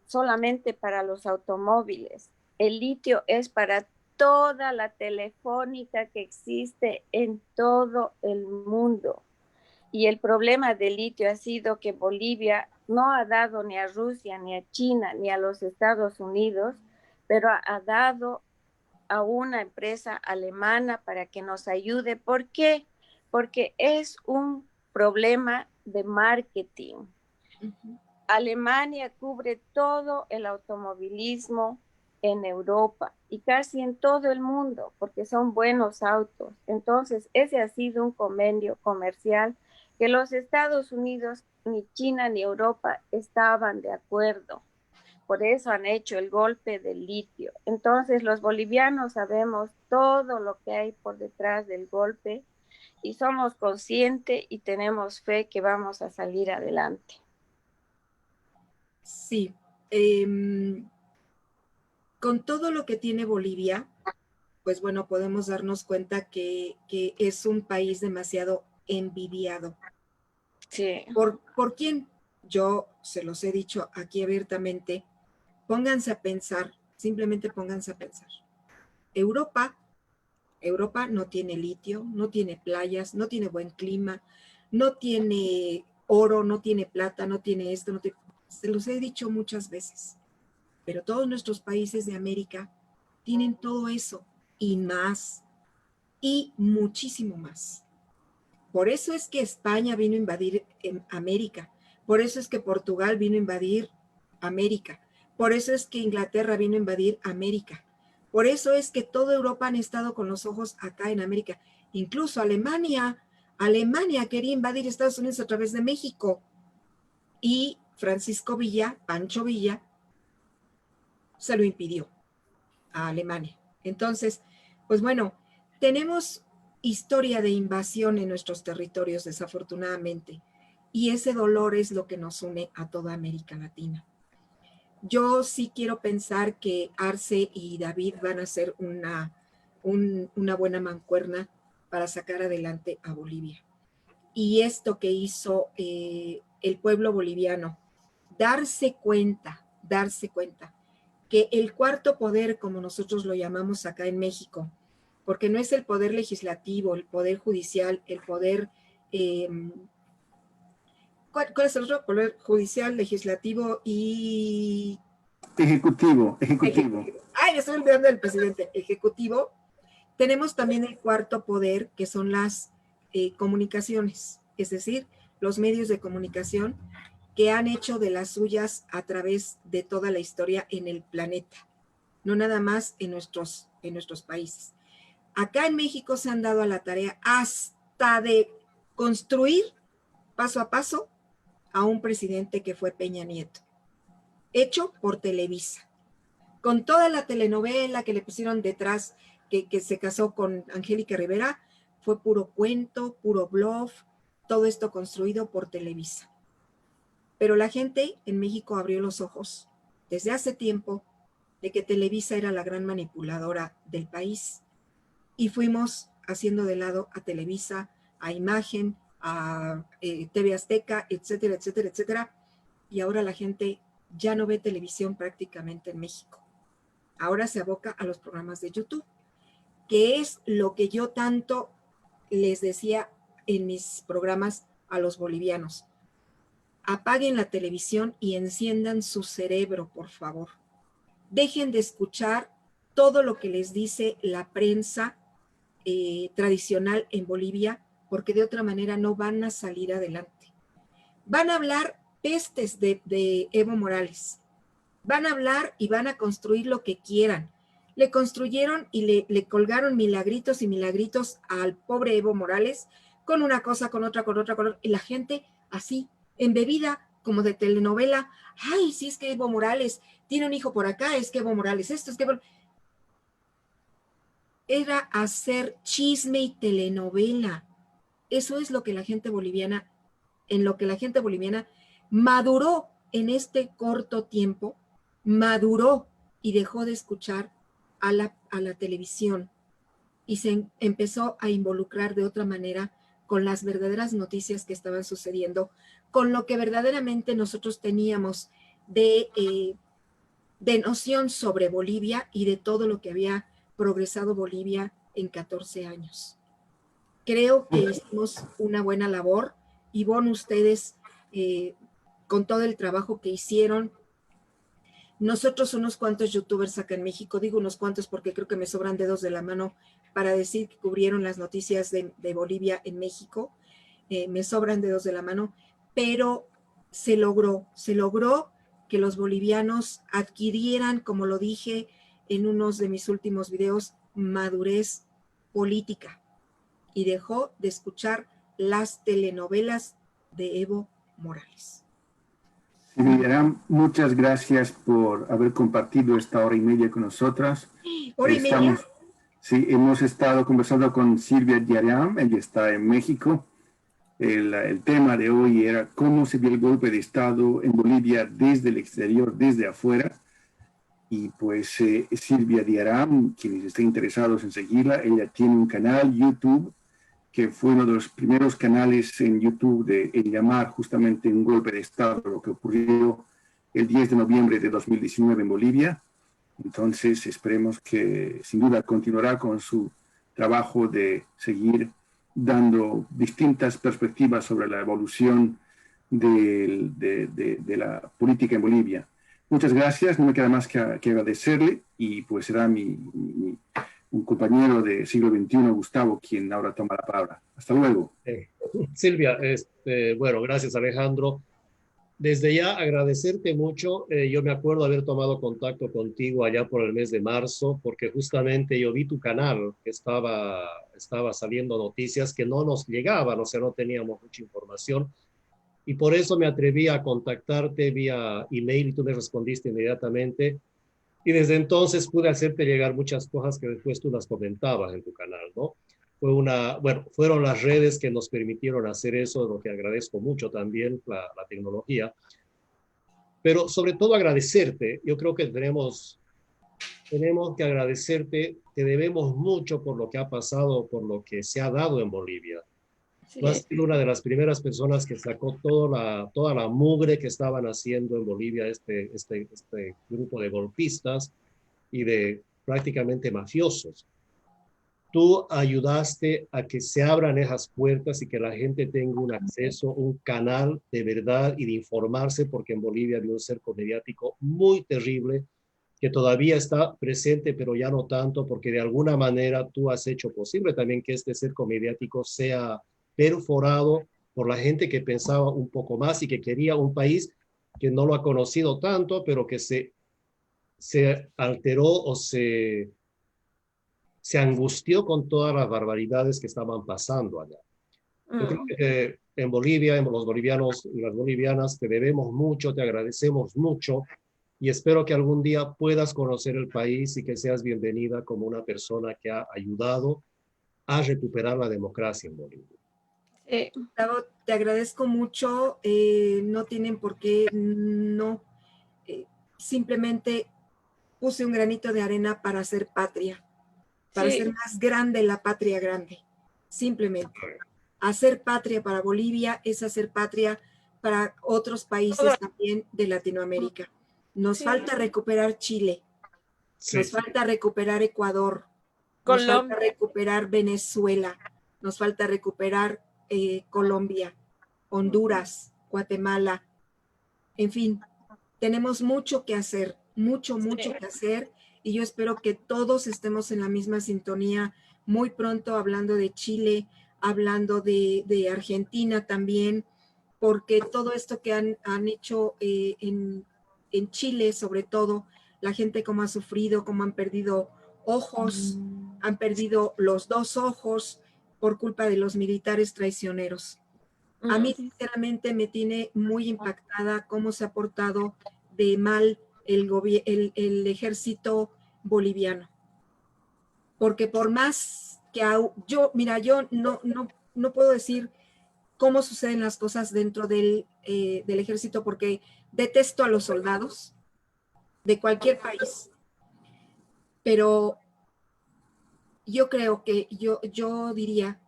solamente para los automóviles, el litio es para toda la telefónica que existe en todo el mundo. Y el problema del litio ha sido que Bolivia no ha dado ni a Rusia, ni a China, ni a los Estados Unidos, pero ha dado a una empresa alemana para que nos ayude. ¿Por qué? Porque es un problema de marketing. Alemania cubre todo el automovilismo en Europa y casi en todo el mundo, porque son buenos autos. Entonces, ese ha sido un convenio comercial que los Estados Unidos, ni China, ni Europa estaban de acuerdo. Por eso han hecho el golpe del litio. Entonces, los bolivianos sabemos todo lo que hay por detrás del golpe y somos conscientes y tenemos fe que vamos a salir adelante. Sí. Con todo lo que tiene Bolivia, pues bueno, podemos darnos cuenta que es un país demasiado envidiado. Sí. ¿Por quién? Yo se los he dicho aquí abiertamente. Pónganse a pensar, simplemente pónganse a pensar. Europa no tiene litio, no tiene playas, no tiene buen clima, no tiene oro, no tiene plata, no tiene esto, no tiene... Se los he dicho muchas veces, pero todos nuestros países de América tienen todo eso y más, y muchísimo más. Por eso es que España vino a invadir América, por eso es que Portugal vino a invadir América, por eso es que Inglaterra vino a invadir América, por eso es que toda Europa han estado con los ojos acá en América. Incluso Alemania quería invadir Estados Unidos a través de México. Y Francisco Villa, Pancho Villa, se lo impidió a Alemania. Entonces, pues bueno, tenemos historia de invasión en nuestros territorios, desafortunadamente. Y ese dolor es lo que nos une a toda América Latina. Yo sí quiero pensar que Arce y David van a ser una buena mancuerna para sacar adelante a Bolivia. Y esto que hizo el pueblo boliviano, darse cuenta que el cuarto poder, como nosotros lo llamamos acá en México, porque no es el poder legislativo, el poder judicial, el poder... ¿Cuál es el otro? Poder judicial, legislativo y... Ejecutivo. Ay, me estoy olvidando del presidente. Ejecutivo. Tenemos también el cuarto poder, que son las comunicaciones, es decir, los medios de comunicación que han hecho de las suyas a través de toda la historia en el planeta, no nada más en nuestros países. Acá en México se han dado a la tarea hasta de construir paso a paso a un presidente que fue Peña Nieto, hecho por Televisa, con toda la telenovela que le pusieron detrás, que se casó con Angélica Rivera, fue puro cuento, puro bluff, todo esto construido por Televisa. Pero la gente en México abrió los ojos desde hace tiempo de que Televisa era la gran manipuladora del país y fuimos haciendo de lado a Televisa, a Imagen, a TV Azteca, etcétera, etcétera, etcétera. Y ahora la gente ya no ve televisión prácticamente en México. Ahora se aboca a los programas de YouTube, que es lo que yo tanto les decía en mis programas a los bolivianos. Apaguen la televisión y enciendan su cerebro, por favor. Dejen de escuchar todo lo que les dice la prensa tradicional en Bolivia, porque de otra manera no van a salir adelante. Van a hablar pestes de Evo Morales. Van a hablar y van a construir lo que quieran. Le construyeron y le colgaron milagritos y milagritos al pobre Evo Morales con una cosa, con otra, y la gente así, embebida como de telenovela. Ay, sí, es que Evo Morales tiene un hijo por acá, es que Evo Morales esto, es que era hacer chisme y telenovela. Eso es lo que la gente boliviana, en lo que la gente boliviana maduró en este corto tiempo, maduró y dejó de escuchar a la televisión y se empezó a involucrar de otra manera con las verdaderas noticias que estaban sucediendo, con lo que verdaderamente nosotros teníamos de noción sobre Bolivia y de todo lo que había progresado Bolivia en 14 años. Creo que hicimos una buena labor. Ivonne, ustedes, con todo el trabajo que hicieron, nosotros unos cuantos youtubers acá en México, digo unos cuantos porque creo que me sobran dedos de la mano para decir que cubrieron las noticias de Bolivia en México, me sobran dedos de la mano, pero se logró que los bolivianos adquirieran, como lo dije en unos de mis últimos videos, madurez política y dejó de escuchar las telenovelas de Evo Morales. Miriam, muchas gracias por haber compartido esta hora y media con nosotras. ¿Hora y media? Sí, hemos estado conversando con Silvia Diaram, ella está en México. El tema de hoy era cómo se dio el golpe de Estado en Bolivia desde el exterior, desde afuera. Y pues Silvia Diaram, quienes estén interesados en seguirla, ella tiene un canal YouTube que fue uno de los primeros canales en YouTube de llamar justamente un golpe de Estado, lo que ocurrió el 10 de noviembre de 2019 en Bolivia. Entonces esperemos que sin duda continuará con su trabajo de seguir dando distintas perspectivas sobre la evolución de la política en Bolivia. Muchas gracias, no me queda más que agradecerle y pues será un compañero de siglo XXI, Gustavo, quien ahora toma la palabra. Hasta luego. Silvia, bueno, gracias Alejandro. Desde ya agradecerte mucho. Yo me acuerdo haber tomado contacto contigo allá por el mes de marzo, porque justamente yo vi tu canal que estaba saliendo noticias que no nos llegaban, o sea, no teníamos mucha información. Y por eso me atreví a contactarte vía email y tú me respondiste inmediatamente. Y desde entonces pude hacerte llegar muchas cosas que después tú las comentabas en tu canal, ¿no? Fueron las redes que nos permitieron hacer eso, lo que agradezco mucho también, la tecnología. Pero sobre todo agradecerte, yo creo que tenemos que agradecerte, te debemos mucho por lo que ha pasado, por lo que se ha dado en Bolivia. Sí. Tú has sido una de las primeras personas que sacó toda la mugre que estaban haciendo en Bolivia este grupo de golpistas y de prácticamente mafiosos. Tú ayudaste a que se abran esas puertas y que la gente tenga un acceso, un canal de verdad y de informarse, porque en Bolivia había un cerco mediático muy terrible que todavía está presente, pero ya no tanto, porque de alguna manera tú has hecho posible también que este cerco mediático sea perforado por la gente que pensaba un poco más y que quería un país que no lo ha conocido tanto, pero que se alteró o se angustió con todas las barbaridades que estaban pasando allá. Yo creo que en Bolivia, en los bolivianos y las bolivianas, te debemos mucho, te agradecemos mucho y espero que algún día puedas conocer el país y que seas bienvenida como una persona que ha ayudado a recuperar la democracia en Bolivia. Gustavo, te agradezco mucho, no tienen por qué, no, simplemente puse un granito de arena para hacer patria, para hacer más grande la patria grande, simplemente. Hacer patria para Bolivia es hacer patria para otros países también de Latinoamérica. Nos falta recuperar Chile, nos falta recuperar Ecuador, nos falta recuperar Venezuela, nos falta recuperar Colombia, Honduras, Guatemala, en fin, tenemos mucho que hacer, mucho que hacer, y yo espero que todos estemos en la misma sintonía muy pronto, hablando de Chile, hablando de Argentina también, porque todo esto que han hecho en Chile, sobre todo, la gente cómo ha sufrido, cómo han perdido ojos, han perdido los 2 ojos por culpa de los militares traicioneros. A mí, sinceramente, me tiene muy impactada cómo se ha portado de mal el ejército boliviano. Porque por más que yo no puedo decir cómo suceden las cosas dentro del ejército, porque detesto a los soldados de cualquier país. Pero yo creo que yo diría,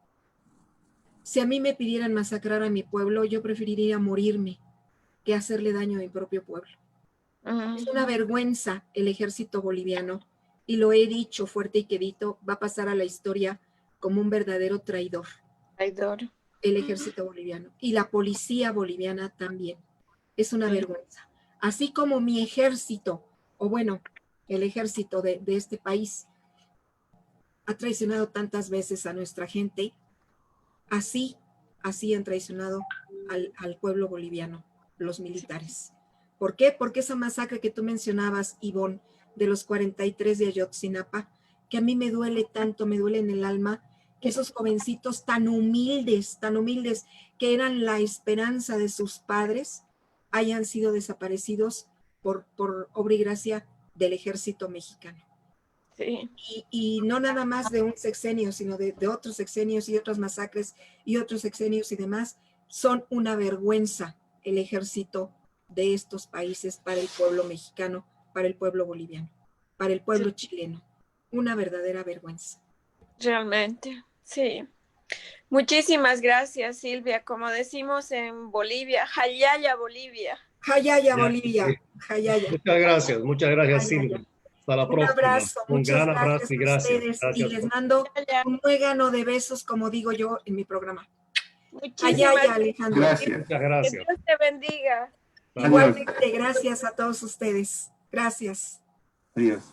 si a mí me pidieran masacrar a mi pueblo, yo preferiría morirme que hacerle daño a mi propio pueblo. Es una vergüenza el ejército boliviano, y lo he dicho fuerte y quedito, va a pasar a la historia como un verdadero traidor. El ejército boliviano. Y la policía boliviana también. Es una vergüenza. Así como mi ejército, o bueno, el ejército de este país ha traicionado tantas veces a nuestra gente, así han traicionado al pueblo boliviano, los militares. ¿Por qué? Porque esa masacre que tú mencionabas, Ivonne, de los 43 de Ayotzinapa, que a mí me duele tanto, me duele en el alma, que esos jovencitos tan humildes, que eran la esperanza de sus padres, hayan sido desaparecidos por obra y gracia del ejército mexicano. Sí. Y no nada más de un sexenio, sino de otros sexenios y otras masacres y otros sexenios y demás. Son una vergüenza el ejército de estos países para el pueblo mexicano, para el pueblo boliviano, para el pueblo chileno. Una verdadera vergüenza. Realmente, sí. Muchísimas gracias, Silvia. Como decimos en Bolivia, Jayaya Bolivia. Jayaya Bolivia. Jayaya. Muchas gracias, Silvia. Hasta la próxima. Abrazo, un gran abrazo y gracias. gracias. Y les mando un muégano de besos, como digo yo en mi programa. Muchísimas gracias, Alejandro. Gracias. Muchas gracias. Que Dios te bendiga. Igualmente, gracias a todos ustedes. Gracias. Adiós.